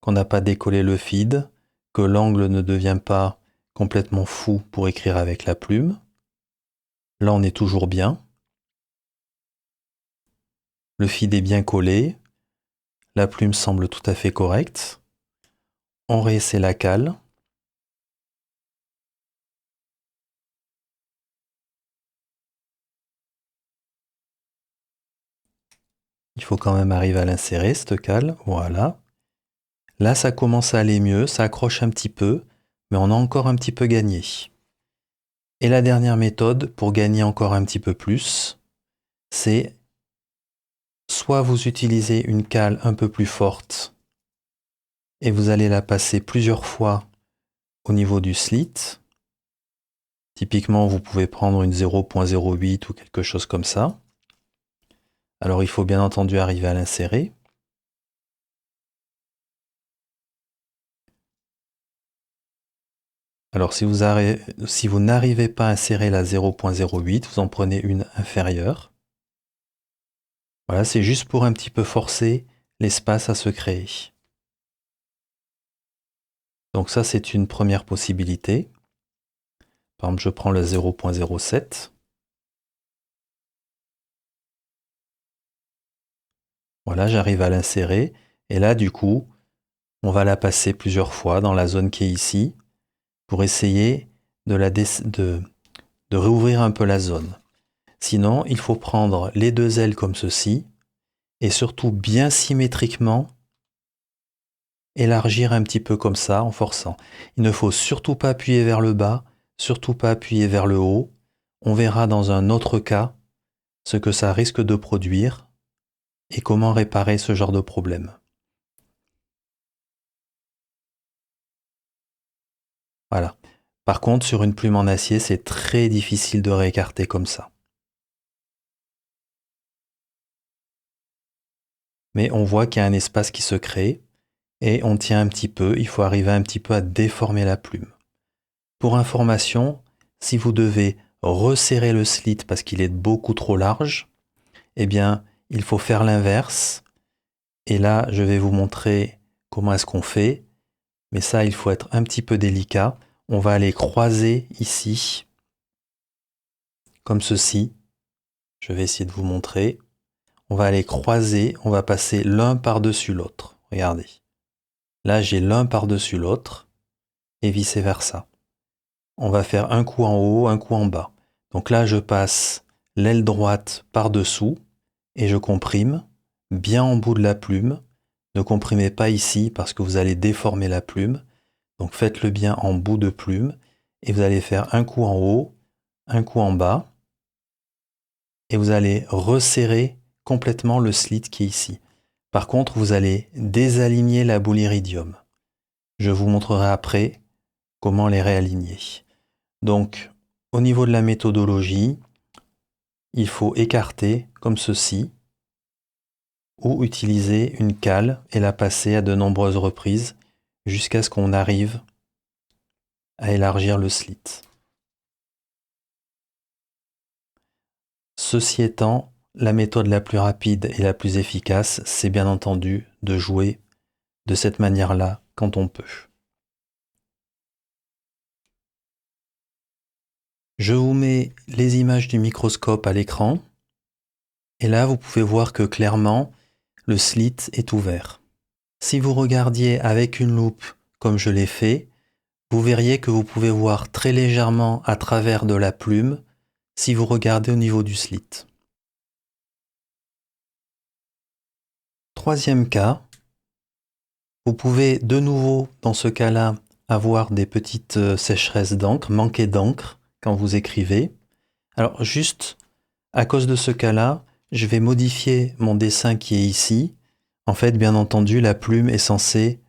A: qu'on n'a pas décollé le feed, que l'angle ne devient pas complètement fou pour écrire avec la plume. Là, on est toujours bien. Le feed est bien collé. La plume semble tout à fait correcte. On réessaie la cale. Il faut quand même arriver à l'insérer, cette cale. Voilà. Là, ça commence à aller mieux, ça accroche un petit peu, mais on a encore un petit peu gagné. Et la dernière méthode, pour gagner encore un petit peu plus, c'est soit vous utilisez une cale un peu plus forte et vous allez la passer plusieurs fois au niveau du slit. Typiquement, vous pouvez prendre une 0,08 ou quelque chose comme ça. Alors, il faut bien entendu arriver à l'insérer. Alors, si vous n'arrivez pas à insérer la 0,08, vous en prenez une inférieure. Voilà, c'est juste pour un petit peu forcer l'espace à se créer. Donc ça, c'est une première possibilité. Par exemple, je prends le 0,07. Voilà, j'arrive à l'insérer. Et là, du coup, on va la passer plusieurs fois dans la zone qui est ici pour essayer de réouvrir un peu la zone. Sinon, il faut prendre les deux ailes comme ceci et surtout bien symétriquement élargir un petit peu comme ça en forçant. Il ne faut surtout pas appuyer vers le bas, surtout pas appuyer vers le haut. On verra dans un autre cas ce que ça risque de produire et comment réparer ce genre de problème. Voilà. Par contre, sur une plume en acier, c'est très difficile de réécarter comme ça. Mais on voit qu'il y a un espace qui se crée et on tient un petit peu, il faut arriver un petit peu à déformer la plume. Pour information, si vous devez resserrer le slit parce qu'il est beaucoup trop large, eh bien, il faut faire l'inverse. Et là, je vais vous montrer comment est-ce qu'on fait. Mais ça, il faut être un petit peu délicat. On va aller croiser ici, comme ceci. Je vais essayer de vous montrer. On va aller croiser, on va passer l'un par-dessus l'autre. Regardez. Là, j'ai l'un par-dessus l'autre et vice-versa. on va faire un coup en haut, un coup en bas. Donc là, je passe l'aile droite par-dessous et je comprime bien en bout de la plume. Ne comprimez pas ici parce que vous allez déformer la plume. Donc faites-le bien en bout de plume et vous allez faire un coup en haut, un coup en bas et vous allez resserrer complètement le slit qui est ici. Par contre, vous allez désaligner la boule iridium. Je vous montrerai après comment les réaligner. Donc, au niveau de la méthodologie, il faut écarter comme ceci ou utiliser une cale et la passer à de nombreuses reprises jusqu'à ce qu'on arrive à élargir le slit. Ceci étant, la méthode la plus rapide et la plus efficace, c'est bien entendu de jouer de cette manière-là quand on peut. Je vous mets les images du microscope à l'écran et là vous pouvez voir que clairement le slit est ouvert. Si vous regardiez avec une loupe comme je l'ai fait, vous verriez que vous pouvez voir très légèrement à travers de la plume si vous regardez au niveau du slit. Troisième cas, vous pouvez de nouveau dans ce cas-là avoir des petites sécheresses d'encre, manquer d'encre quand vous écrivez. Alors juste à cause de ce cas-là, je vais modifier mon dessin qui est ici. En fait, bien entendu, la plume est censée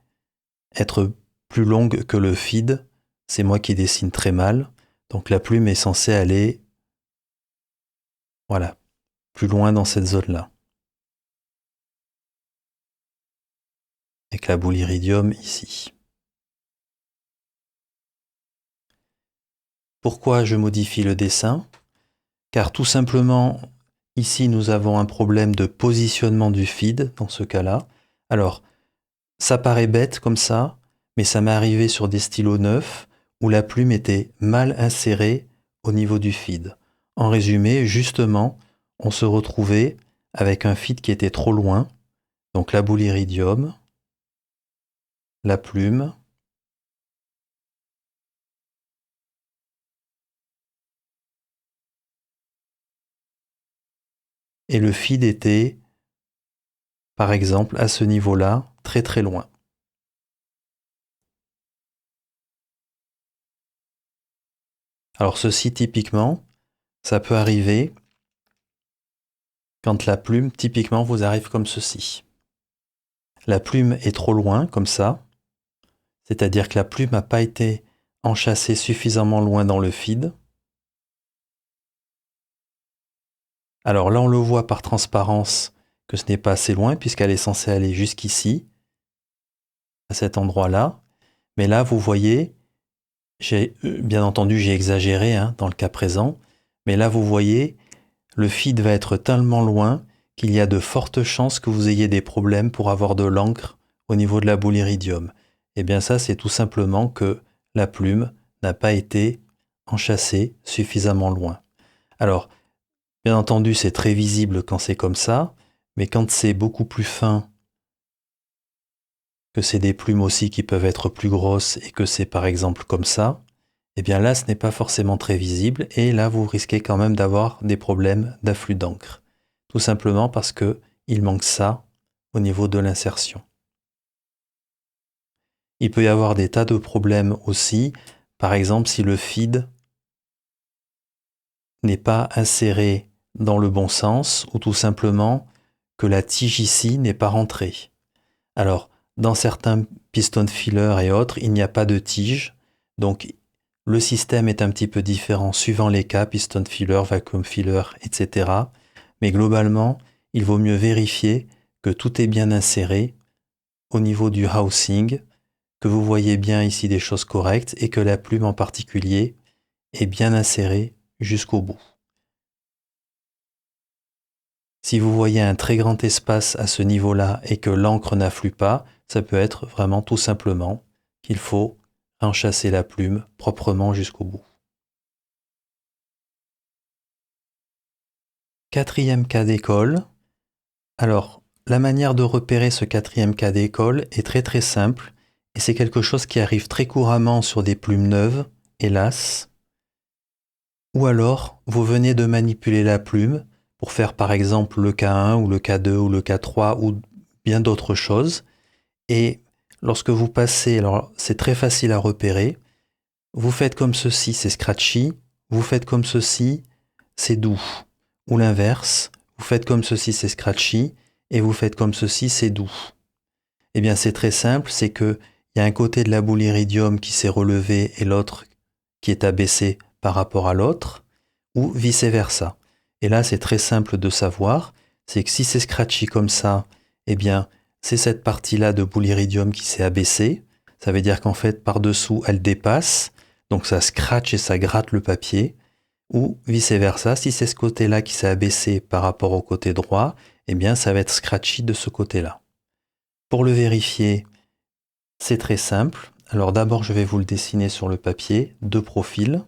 A: être plus longue que le feed. C'est moi qui dessine très mal. Donc la plume est censée aller, voilà, plus loin dans cette zone-là. Avec la boule iridium ici. Pourquoi je modifie le dessin? Car tout simplement, ici nous avons un problème de positionnement du feed dans ce cas-là. Alors, ça paraît bête comme ça, mais ça m'est arrivé sur des stylos neufs où la plume était mal insérée au niveau du feed. En résumé, justement, on se retrouvait avec un feed qui était trop loin, donc la boule iridium, la plume, et le feed était, par exemple, à ce niveau-là, très très loin. Alors ceci, typiquement, ça peut arriver quand la plume, typiquement, vous arrive comme ceci. La plume est trop loin, comme ça, c'est-à-dire que la plume n'a pas été enchâssée suffisamment loin dans le feed. Alors là, on le voit par transparence que ce n'est pas assez loin, puisqu'elle est censée aller jusqu'ici, à cet endroit-là. Mais là, vous voyez, bien entendu, j'ai exagéré dans le cas présent, mais là, vous voyez, le feed va être tellement loin qu'il y a de fortes chances que vous ayez des problèmes pour avoir de l'encre au niveau de la boule iridium. Et bien ça, c'est tout simplement que la plume n'a pas été enchâssée suffisamment loin. Alors, bien entendu, c'est très visible quand c'est comme ça, mais quand c'est beaucoup plus fin, que c'est des plumes aussi qui peuvent être plus grosses et que c'est par exemple comme ça, eh bien là, ce n'est pas forcément très visible et là, vous risquez quand même d'avoir des problèmes d'afflux d'encre. Tout simplement parce que il manque ça au niveau de l'insertion. Il peut y avoir des tas de problèmes aussi, par exemple si le feed n'est pas inséré dans le bon sens ou tout simplement que la tige ici n'est pas rentrée. Alors, dans certains piston fillers et autres, il n'y a pas de tige, donc le système est un petit peu différent suivant les cas, piston filler, vacuum filler, etc. Mais globalement, il vaut mieux vérifier que tout est bien inséré au niveau du housing, que vous voyez bien ici des choses correctes et que la plume en particulier est bien insérée jusqu'au bout. Si vous voyez un très grand espace à ce niveau-là et que l'encre n'afflue pas, ça peut être vraiment tout simplement qu'il faut enchâsser la plume proprement jusqu'au bout. Quatrième cas d'école. Alors, la manière de repérer ce quatrième cas d'école est très très simple et c'est quelque chose qui arrive très couramment sur des plumes neuves hélas. Ou alors, vous venez de manipuler la plume pour faire par exemple le K1 ou le K2 ou le K3 ou bien d'autres choses. Et lorsque vous passez, alors c'est très facile à repérer, vous faites comme ceci, c'est scratchy, vous faites comme ceci, c'est doux. Ou l'inverse, vous faites comme ceci, c'est scratchy, et vous faites comme ceci, c'est doux. Eh bien c'est très simple, c'est que il y a un côté de la boule iridium qui s'est relevé et l'autre qui est abaissé par rapport à l'autre, ou vice-versa. Et là, c'est très simple de savoir, c'est que si c'est scratchy comme ça, eh bien, c'est cette partie-là de boule iridium qui s'est abaissée. Ça veut dire qu'en fait, par-dessous, elle dépasse, donc ça scratch et ça gratte le papier. Ou vice-versa, si c'est ce côté-là qui s'est abaissé par rapport au côté droit, eh bien, ça va être scratchy de ce côté-là. Pour le vérifier, c'est très simple. Alors d'abord, je vais vous le dessiner sur le papier, de profil.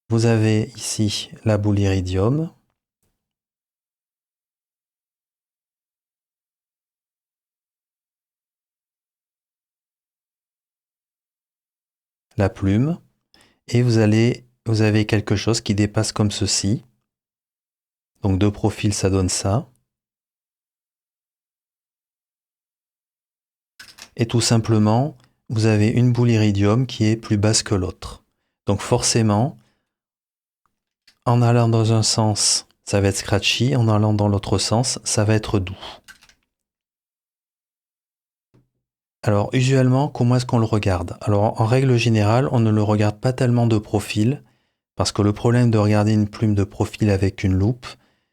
A: Vous avez ici la boule iridium. La plume. Et vous avez quelque chose qui dépasse comme ceci. Donc de profil, ça donne ça. Et tout simplement, vous avez une boule iridium qui est plus basse que l'autre. Donc forcément, en allant dans un sens, ça va être scratchy. En allant dans l'autre sens, ça va être doux. Alors, usuellement, comment est-ce qu'on le regarde? Alors, en règle générale, on ne le regarde pas tellement de profil, parce que le problème de regarder une plume de profil avec une loupe,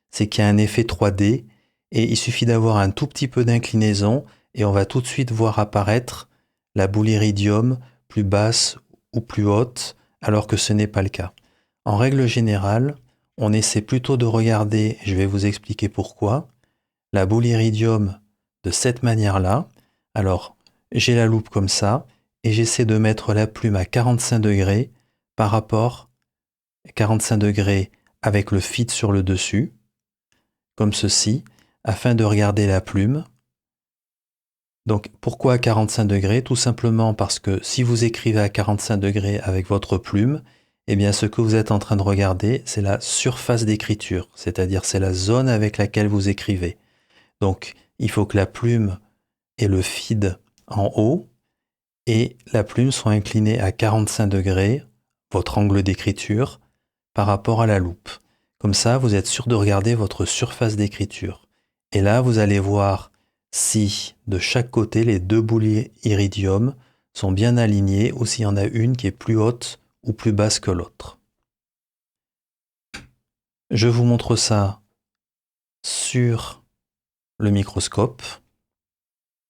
A: c'est qu'il y a un effet 3D, et il suffit d'avoir un tout petit peu d'inclinaison, et on va tout de suite voir apparaître la boule iridium plus basse ou plus haute, alors que ce n'est pas le cas. En règle générale, on essaie plutôt de regarder, je vais vous expliquer pourquoi, la boule iridium de cette manière-là. Alors, j'ai la loupe comme ça, et j'essaie de mettre la plume à 45 degrés par rapport à 45 degrés avec le feed sur le dessus, comme ceci, afin de regarder la plume. Donc, pourquoi à 45 degrés? Tout simplement parce que si vous écrivez à 45 degrés avec votre plume, eh bien, ce que vous êtes en train de regarder, c'est la surface d'écriture, c'est-à-dire c'est la zone avec laquelle vous écrivez. Donc, il faut que la plume ait le feed en haut, et la plume soit inclinée à 45 degrés, votre angle d'écriture, par rapport à la loupe. Comme ça, vous êtes sûr de regarder votre surface d'écriture. Et là, vous allez voir si de chaque côté, les deux boules iridium sont bien alignées ou s'il y en a une qui est plus haute ou plus basse que l'autre. Je vous montre ça sur le microscope,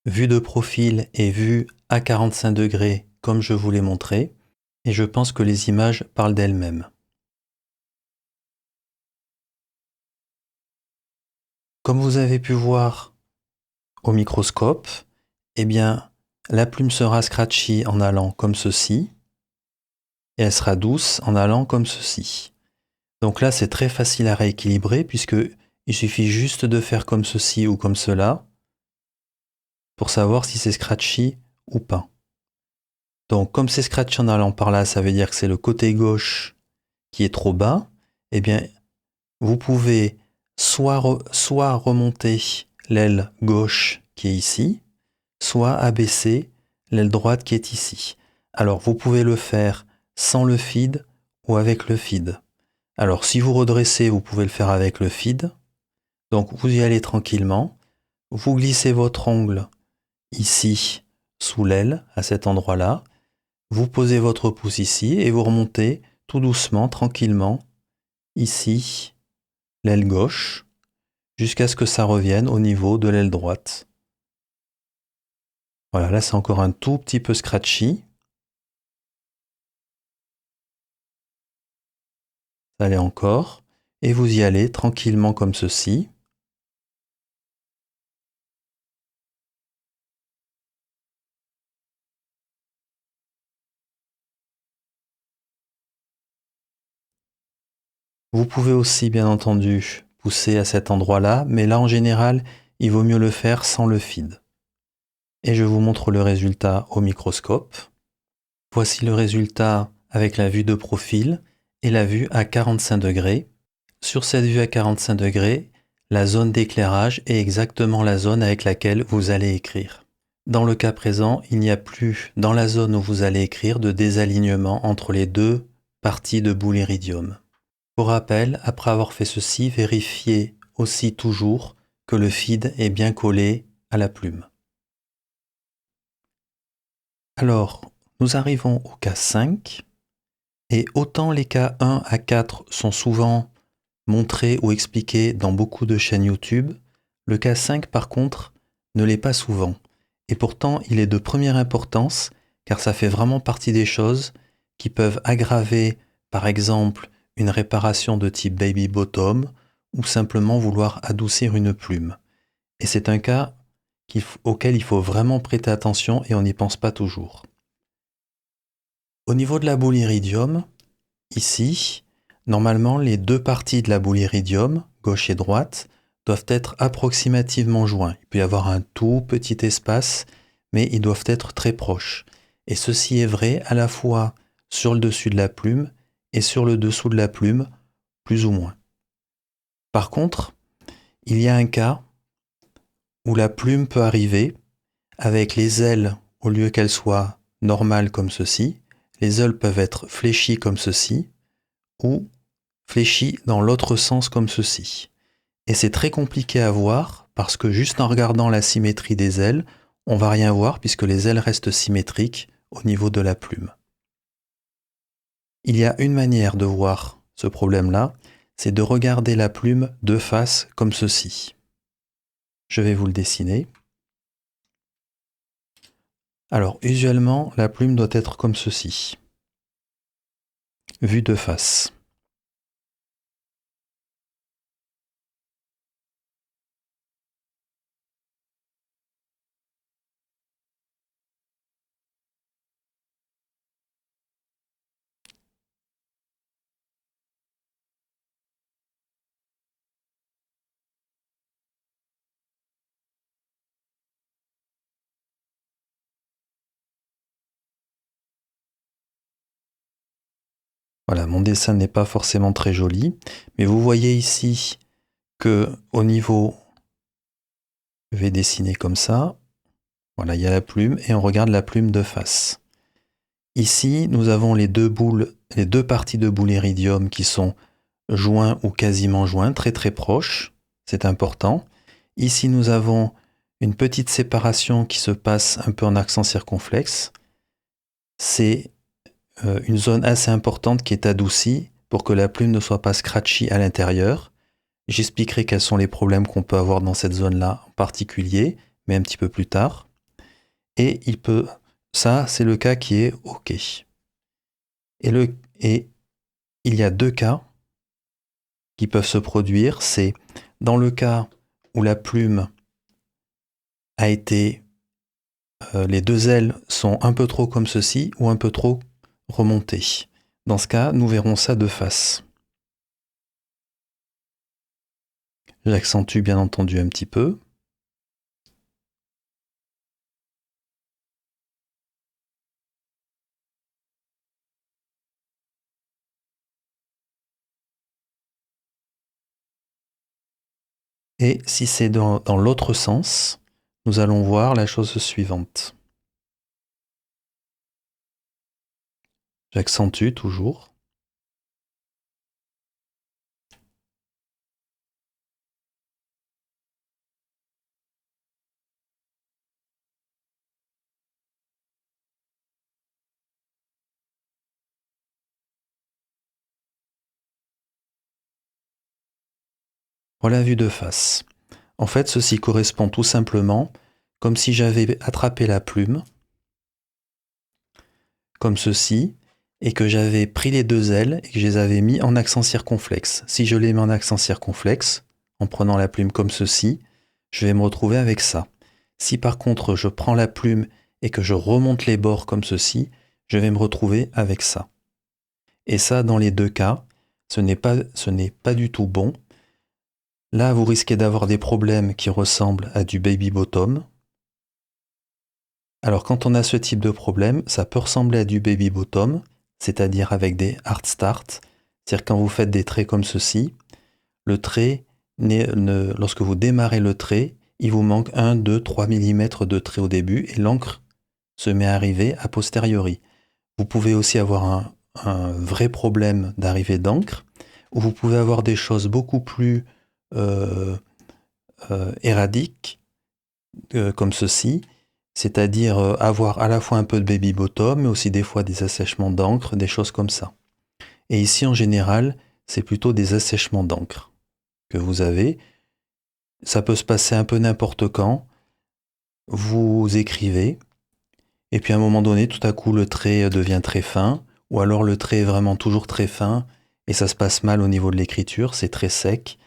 A: vue de profil et vue à 45 degrés comme je vous l'ai montré, et je pense que les images parlent d'elles-mêmes. Comme vous avez pu voir au microscope, eh bien, la plume sera scratchy en allant comme ceci, et elle sera douce en allant comme ceci. Donc là, c'est très facile à rééquilibrer puisque il suffit juste de faire comme ceci ou comme cela pour savoir si c'est scratchy ou pas. Donc comme c'est scratchy en allant par là, ça veut dire que c'est le côté gauche qui est trop bas. Eh bien, vous pouvez soit remonter l'aile gauche qui est ici, soit abaisser l'aile droite qui est ici. Alors vous pouvez le faire sans le feed ou avec le feed. Alors si vous redressez, vous pouvez le faire avec le feed. Donc vous y allez tranquillement. Vous glissez votre ongle ici sous l'aile, à cet endroit-là. Vous posez votre pouce ici et vous remontez tout doucement, tranquillement, ici, l'aile gauche, jusqu'à ce que ça revienne au niveau de l'aile droite. Voilà, là c'est encore un tout petit peu scratchy. Ça allait encore. Et vous y allez tranquillement comme ceci. Vous pouvez aussi, bien entendu, pousser à cet endroit-là, mais là, en général, il vaut mieux le faire sans le feed. Et je vous montre le résultat au microscope. Voici le résultat avec la vue de profil et la vue à 45 degrés. Sur cette vue à 45 degrés, la zone d'éclairage est exactement la zone avec laquelle vous allez écrire. Dans le cas présent, il n'y a plus, dans la zone où vous allez écrire, de désalignement entre les deux parties de boule iridium. Pour rappel, après avoir fait ceci, vérifiez aussi toujours que le feed est bien collé à la plume. Alors, nous arrivons au cas 5, et autant les cas 1 à 4 sont souvent montrés ou expliqués dans beaucoup de chaînes YouTube, le cas 5 par contre ne l'est pas souvent. Et pourtant, il est de première importance car ça fait vraiment partie des choses qui peuvent aggraver, par exemple, une réparation de type baby bottom ou simplement vouloir adoucir une plume. Et c'est un cas auquel il faut vraiment prêter attention et on n'y pense pas toujours. Au niveau de la boule iridium, ici, normalement les deux parties de la boule iridium, gauche et droite, doivent être approximativement joints. Il peut y avoir un tout petit espace, mais ils doivent être très proches. Et ceci est vrai à la fois sur le dessus de la plume et sur le dessous de la plume, plus ou moins. Par contre, il y a un cas où la plume peut arriver avec les ailes, au lieu qu'elles soient normales comme ceci, les ailes peuvent être fléchies comme ceci, ou fléchies dans l'autre sens comme ceci. Et c'est très compliqué à voir parce que juste en regardant la symétrie des ailes, on va rien voir puisque les ailes restent symétriques au niveau de la plume. Il y a une manière de voir ce problème-là, c'est de regarder la plume de face comme ceci. Je vais vous le dessiner. Alors, usuellement, la plume doit être comme ceci, vue de face. Voilà, mon dessin n'est pas forcément très joli, mais vous voyez ici que au niveau, je vais dessiner comme ça. Voilà, il y a la plume et on regarde la plume de face. Ici, nous avons les deux parties de boule iridium qui sont joints ou quasiment joints, très très proches. C'est important. Ici, nous avons une petite séparation qui se passe un peu en accent circonflexe. C'est une zone assez importante qui est adoucie pour que la plume ne soit pas scratchy à l'intérieur. J'expliquerai quels sont les problèmes qu'on peut avoir dans cette zone-là en particulier, mais un petit peu plus tard. Et ça, c'est le cas qui est OK. Et il y a deux cas qui peuvent se produire. C'est dans le cas où la plume a été, les deux ailes sont un peu trop comme ceci ou un peu trop remontées. Dans ce cas, nous verrons ça de face. J'accentue bien entendu un petit peu. Et si c'est dans l'autre sens, nous allons voir la chose suivante. J'accentue toujours. Voilà la vue de face. En fait, ceci correspond tout simplement comme si j'avais attrapé la plume, comme ceci, et que j'avais pris les deux ailes et que je les avais mis en accent circonflexe. Si je les mets en accent circonflexe, en prenant la plume comme ceci, je vais me retrouver avec ça. Si par contre je prends la plume et que je remonte les bords comme ceci, je vais me retrouver avec ça. Et ça, dans les deux cas, ce n'est pas du tout bon. Là, vous risquez d'avoir des problèmes qui ressemblent à du baby bottom. Alors, quand on a ce type de problème, ça peut ressembler à du baby bottom, c'est-à-dire avec des hard start. C'est-à-dire quand vous faites des traits comme ceci, le trait, lorsque vous démarrez le trait, il vous manque 1, 2, 3 mm de trait au début et l'encre se met à arriver a posteriori. Vous pouvez aussi avoir un vrai problème d'arrivée d'encre, ou vous pouvez avoir des choses beaucoup plus éradiques, comme ceci, c'est-à-dire avoir à la fois un peu de baby bottom, mais aussi des fois des assèchements d'encre, des choses comme ça. Et ici, en général, c'est plutôt des assèchements d'encre que vous avez. Ça peut se passer un peu n'importe quand. Vous écrivez, et puis à un moment donné, tout à coup, le trait devient très fin, ou alors le trait est vraiment toujours très fin, et ça se passe mal au niveau de l'écriture, c'est très sec.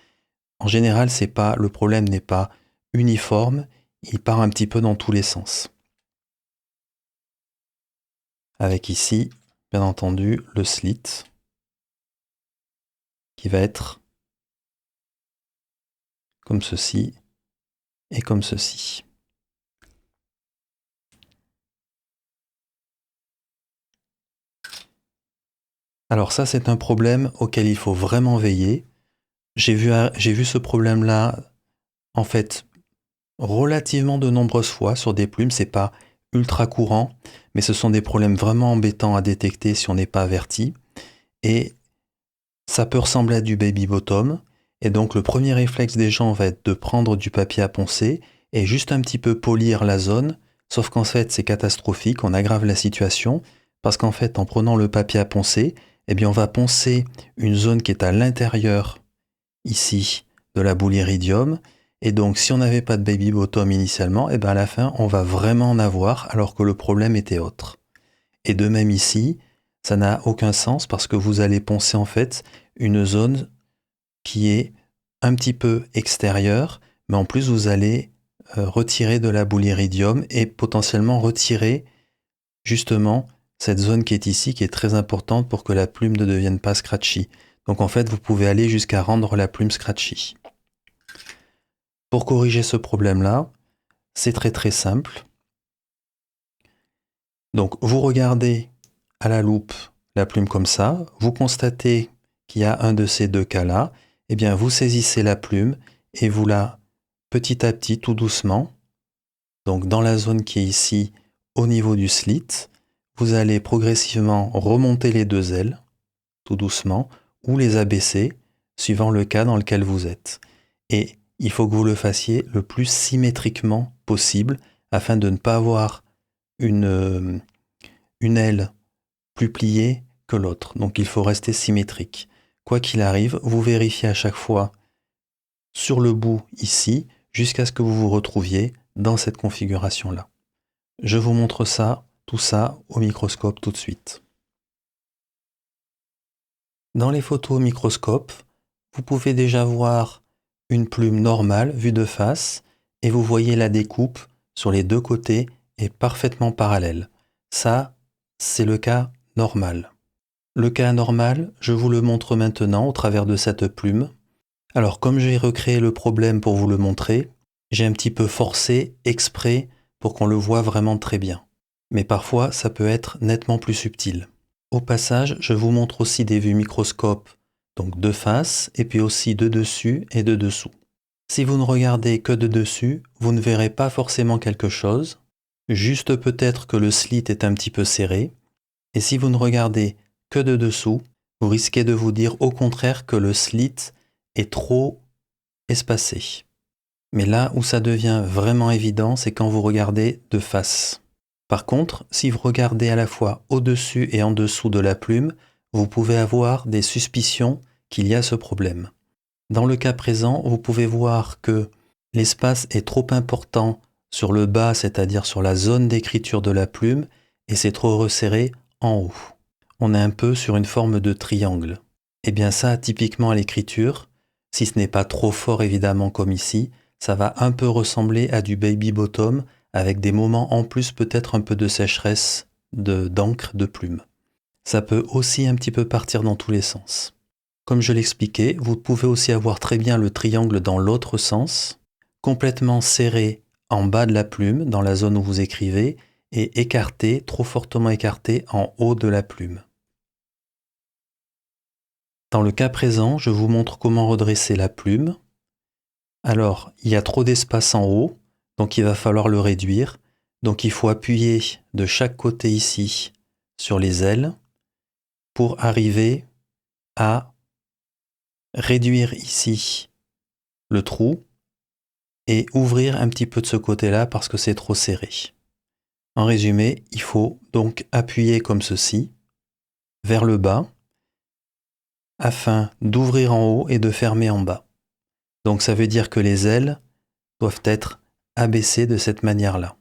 A: En général, le problème n'est pas uniforme, il part un petit peu dans tous les sens. Avec ici, bien entendu, le slit, qui va être comme ceci et comme ceci. Alors ça, c'est un problème auquel il faut vraiment veiller. J'ai vu ce problème-là, en fait, relativement de nombreuses fois sur des plumes. C'est pas ultra courant, mais ce sont des problèmes vraiment embêtants à détecter si on n'est pas averti. Et ça peut ressembler à du baby bottom. Et donc le premier réflexe des gens va être de prendre du papier à poncer et juste un petit peu polir la zone. Sauf qu'en fait, c'est catastrophique, on aggrave la situation, parce qu'en fait, en prenant le papier à poncer, eh bien, on va poncer une zone qui est à l'intérieur, ici, de la boule iridium. Et donc, si on n'avait pas de baby bottom initialement, eh bien, à la fin, on va vraiment en avoir, alors que le problème était autre. Et de même ici, ça n'a aucun sens, parce que vous allez poncer, en fait, une zone qui est un petit peu extérieure, mais en plus, vous allez retirer de la boule iridium et potentiellement retirer, justement, cette zone qui est ici, qui est très importante pour que la plume ne devienne pas scratchy. Donc en fait, vous pouvez aller jusqu'à rendre la plume scratchy. Pour corriger ce problème-là, c'est très très simple. Donc vous regardez à la loupe la plume comme ça, vous constatez qu'il y a un de ces deux cas-là, eh bien vous saisissez la plume et vous la, petit à petit, tout doucement, donc dans la zone qui est ici, au niveau du slit, vous allez progressivement remonter les deux ailes, tout doucement, ou les abaisser, suivant le cas dans lequel vous êtes. Et il faut que vous le fassiez le plus symétriquement possible, afin de ne pas avoir une aile plus pliée que l'autre. Donc il faut rester symétrique. Quoi qu'il arrive, vous vérifiez à chaque fois sur le bout ici, jusqu'à ce que vous vous retrouviez dans cette configuration-là. Je vous montre ça, tout ça, au microscope tout de suite. Dans les photos au microscope, vous pouvez déjà voir une plume normale vue de face, et vous voyez la découpe sur les deux côtés est parfaitement parallèle. Ça, c'est le cas normal. Le cas anormal, je vous le montre maintenant au travers de cette plume. Alors comme j'ai recréé le problème pour vous le montrer, j'ai un petit peu forcé exprès pour qu'on le voit vraiment très bien. Mais parfois, ça peut être nettement plus subtil. Au passage, je vous montre aussi des vues microscope, donc de face, et puis aussi de dessus et de dessous. Si vous ne regardez que de dessus, vous ne verrez pas forcément quelque chose, juste peut-être que le slit est un petit peu serré, et si vous ne regardez que de dessous, vous risquez de vous dire au contraire que le slit est trop espacé. Mais là où ça devient vraiment évident, c'est quand vous regardez de face. Par contre, si vous regardez à la fois au-dessus et en dessous de la plume, vous pouvez avoir des suspicions qu'il y a ce problème. Dans le cas présent, vous pouvez voir que l'espace est trop important sur le bas, c'est-à-dire sur la zone d'écriture de la plume, et c'est trop resserré en haut. On est un peu sur une forme de triangle. Et bien ça, typiquement à l'écriture, si ce n'est pas trop fort évidemment comme ici, ça va un peu ressembler à du baby bottom, avec des moments en plus peut-être un peu de sécheresse d'encre, de plume. Ça peut aussi un petit peu partir dans tous les sens. Comme je l'expliquais, vous pouvez aussi avoir très bien le triangle dans l'autre sens, complètement serré en bas de la plume, dans la zone où vous écrivez, et écarté, trop fortement écarté en haut de la plume. Dans le cas présent, je vous montre comment redresser la plume. Alors, il y a trop d'espace en haut, donc il va falloir le réduire. Donc il faut appuyer de chaque côté ici sur les ailes pour arriver à réduire ici le trou et ouvrir un petit peu de ce côté-là parce que c'est trop serré. En résumé, il faut donc appuyer comme ceci vers le bas afin d'ouvrir en haut et de fermer en bas. Donc ça veut dire que les ailes doivent être abaissées de cette manière-là.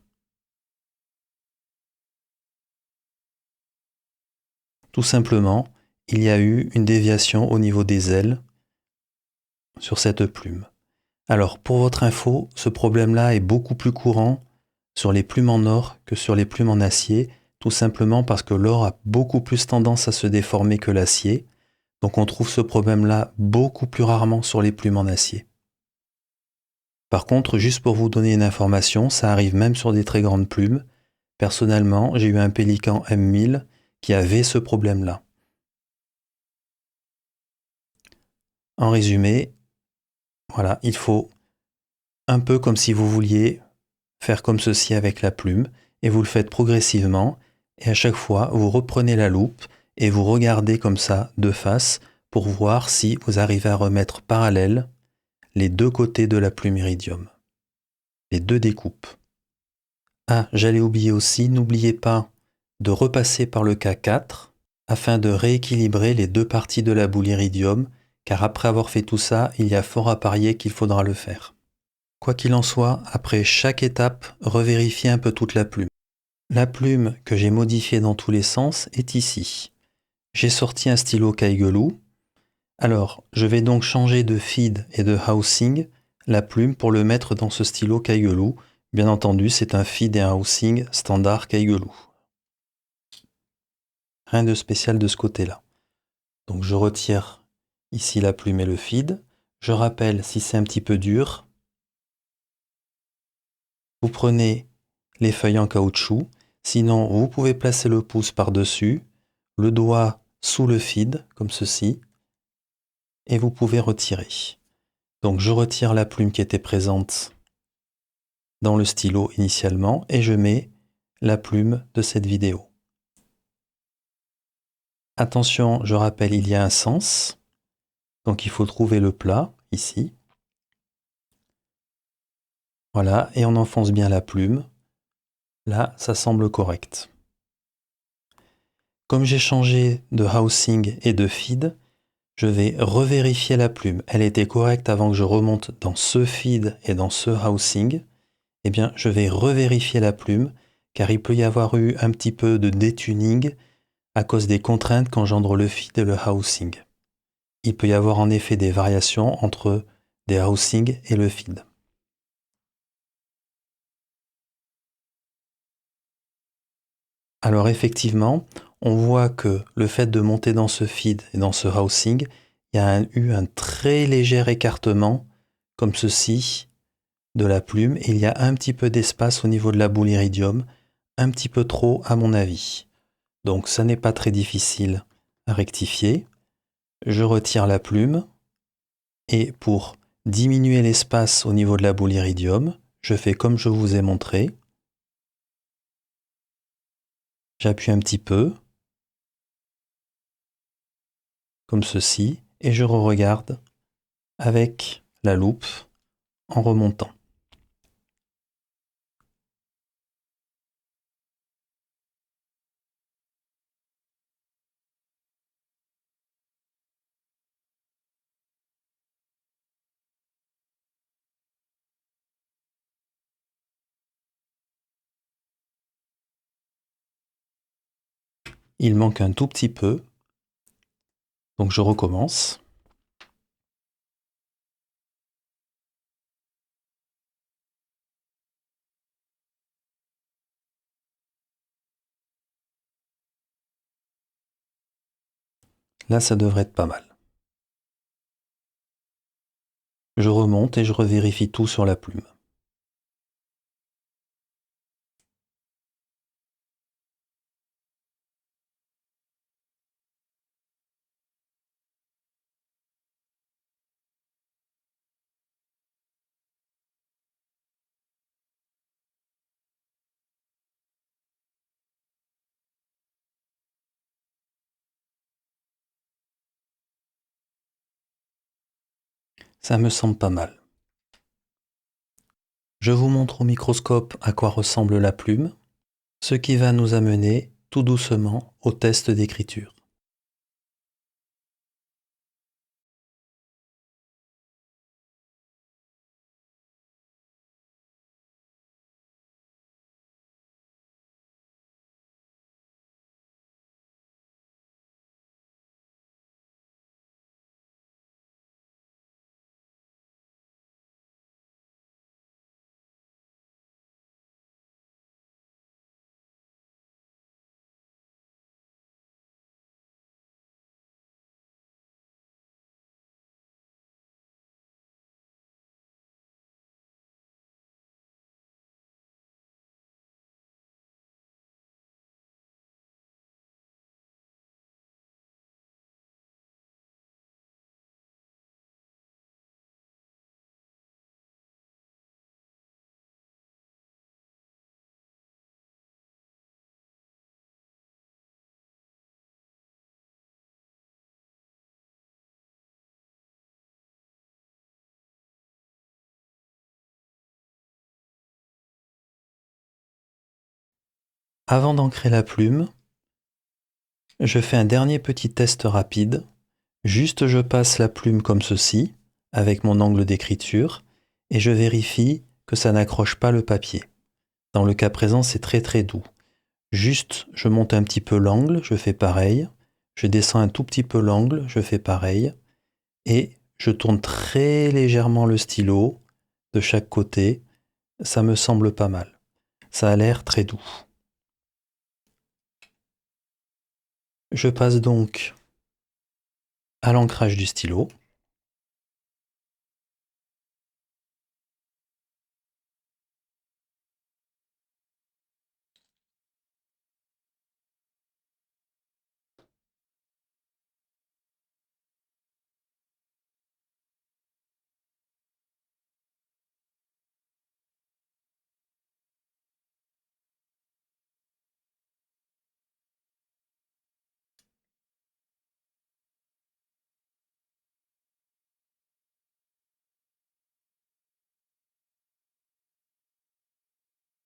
A: Tout simplement, il y a eu une déviation au niveau des ailes sur cette plume. Alors, pour votre info, ce problème-là est beaucoup plus courant sur les plumes en or que sur les plumes en acier, tout simplement parce que l'or a beaucoup plus tendance à se déformer que l'acier. Donc on trouve ce problème-là beaucoup plus rarement sur les plumes en acier. Par contre, juste pour vous donner une information, ça arrive même sur des très grandes plumes. Personnellement, j'ai eu un Pélican M1000 qui avait ce problème-là. En résumé, voilà, il faut un peu comme si vous vouliez faire comme ceci avec la plume, et vous le faites progressivement, et à chaque fois, vous reprenez la loupe et vous regardez comme ça de face pour voir si vous arrivez à remettre parallèles les deux côtés de la plume iridium, les deux découpes. Ah, j'allais oublier aussi, n'oubliez pas de repasser par le K4 afin de rééquilibrer les deux parties de la boule iridium, car après avoir fait tout ça, il y a fort à parier qu'il faudra le faire. Quoi qu'il en soit, après chaque étape, revérifiez un peu toute la plume. La plume que j'ai modifiée dans tous les sens est ici. J'ai sorti un stylo Kaigelu. Alors, je vais donc changer de feed et de housing la plume pour le mettre dans ce stylo Kaigelu. Bien entendu, c'est un feed et un housing standard Kaigelu. Rien de spécial de ce côté-là. Donc je retire ici la plume et le feed. Je rappelle, si c'est un petit peu dur, vous prenez les feuilles en caoutchouc. Sinon, vous pouvez placer le pouce par-dessus, le doigt sous le feed, comme ceci, et vous pouvez retirer. Donc je retire la plume qui était présente dans le stylo initialement et je mets la plume de cette vidéo. Attention, je rappelle, il y a un sens, donc il faut trouver le plat, ici. Voilà, et on enfonce bien la plume. Là, ça semble correct. Comme j'ai changé de housing et de feed, je vais revérifier la plume. Elle était correcte avant que je remonte dans ce feed et dans ce housing. Eh bien, je vais revérifier la plume, car il peut y avoir eu un petit peu de détuning à cause des contraintes qu'engendre le feed et le housing. Il peut y avoir en effet des variations entre des housing et le feed. Alors effectivement, on voit que le fait de monter dans ce feed et dans ce housing, il y a eu un très léger écartement, comme ceci, de la plume, et il y a un petit peu d'espace au niveau de la boule iridium, un petit peu trop à mon avis. Donc ça n'est pas très difficile à rectifier. Je retire la plume, et pour diminuer l'espace au niveau de la boule iridium, je fais comme je vous ai montré. J'appuie un petit peu, comme ceci, et je re-regarde avec la loupe en remontant. Il manque un tout petit peu, donc je recommence. Là, ça devrait être pas mal. Je remonte et je revérifie tout sur la plume. Ça me semble pas mal. Je vous montre au microscope à quoi ressemble la plume, ce qui va nous amener tout doucement au test d'écriture. Avant d'ancrer la plume, je fais un dernier petit test rapide. Juste je passe la plume comme ceci, avec mon angle d'écriture, et je vérifie que ça n'accroche pas le papier. Dans le cas présent, c'est très très doux. Juste, je monte un petit peu l'angle, je fais pareil. Je descends un tout petit peu l'angle, je fais pareil. Et je tourne très légèrement le stylo de chaque côté. Ça me semble pas mal. Ça a l'air très doux. Je passe donc à l'ancrage du stylo.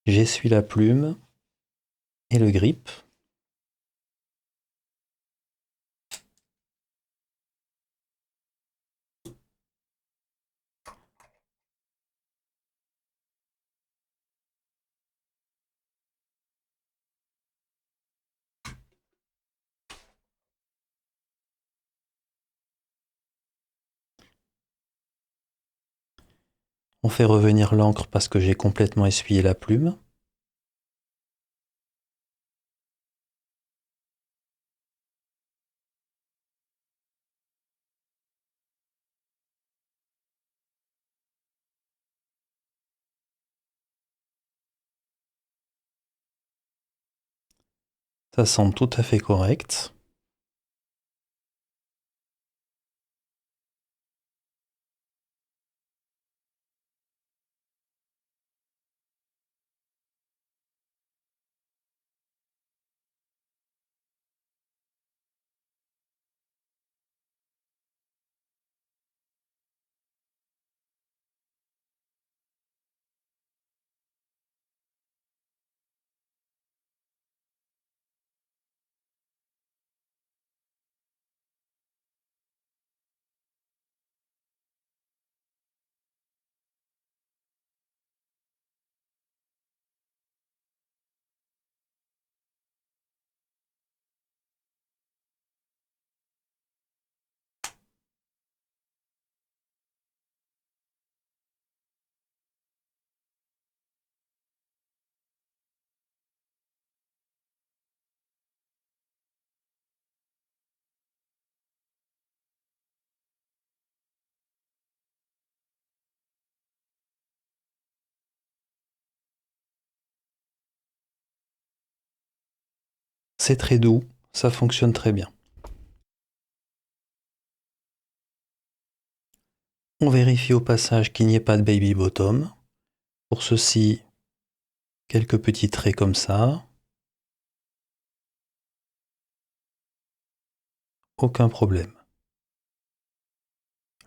A: J'essuie la plume et le grip. On fait revenir l'encre parce que j'ai complètement essuyé la plume. Ça semble tout à fait correct. C'est très doux, ça fonctionne très bien. On vérifie au passage qu'il n'y ait pas de baby bottom. Pour ceci, quelques petits traits comme ça. Aucun problème.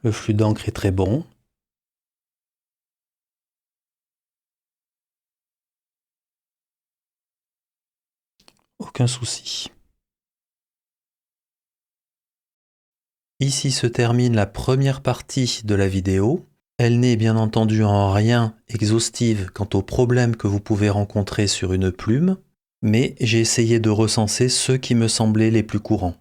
A: Le flux d'encre est très bon. Aucun souci. Ici se termine la première partie de la vidéo. Elle n'est bien entendu en rien exhaustive quant aux problèmes que vous pouvez rencontrer sur une plume, mais j'ai essayé de recenser ceux qui me semblaient les plus courants.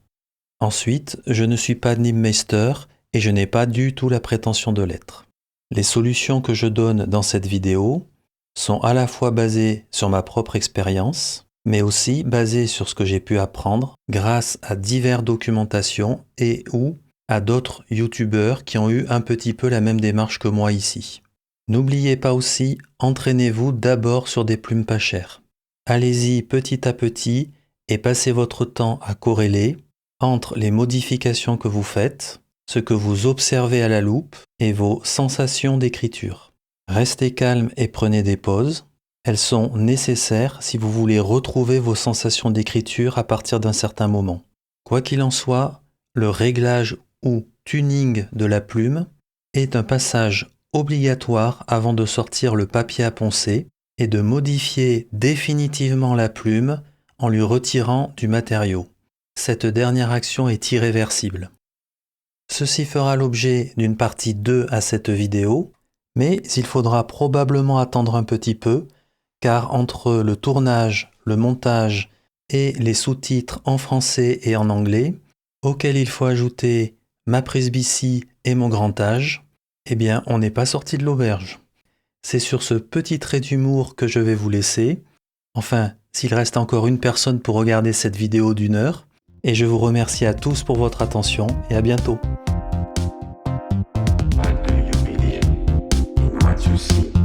A: Ensuite, je ne suis pas Nimmeister et je n'ai pas du tout la prétention de l'être. Les solutions que je donne dans cette vidéo sont à la fois basées sur ma propre expérience, mais aussi basées sur ce que j'ai pu apprendre grâce à diverses documentations et ou à d'autres youtubeurs qui ont eu un petit peu la même démarche que moi ici. N'oubliez pas aussi, entraînez-vous d'abord sur des plumes pas chères. Allez-y petit à petit et passez votre temps à corréler entre les modifications que vous faites, ce que vous observez à la loupe et vos sensations d'écriture. Restez calme et prenez des pauses. Elles sont nécessaires si vous voulez retrouver vos sensations d'écriture à partir d'un certain moment. Quoi qu'il en soit, le réglage ou tuning de la plume est un passage obligatoire avant de sortir le papier à poncer et de modifier définitivement la plume en lui retirant du matériau. Cette dernière action est irréversible. Ceci fera l'objet d'une partie 2 à cette vidéo, mais il faudra probablement attendre un petit peu, car entre le tournage, le montage et les sous-titres en français et en anglais, auxquels il faut ajouter ma presbytie et mon grand âge, eh bien on n'est pas sorti de l'auberge. C'est sur ce petit trait d'humour que je vais vous laisser. Enfin, s'il reste encore une personne pour regarder cette vidéo d'1 heure, et je vous remercie à tous pour votre attention et à bientôt.
B: Why do you believe in what you see?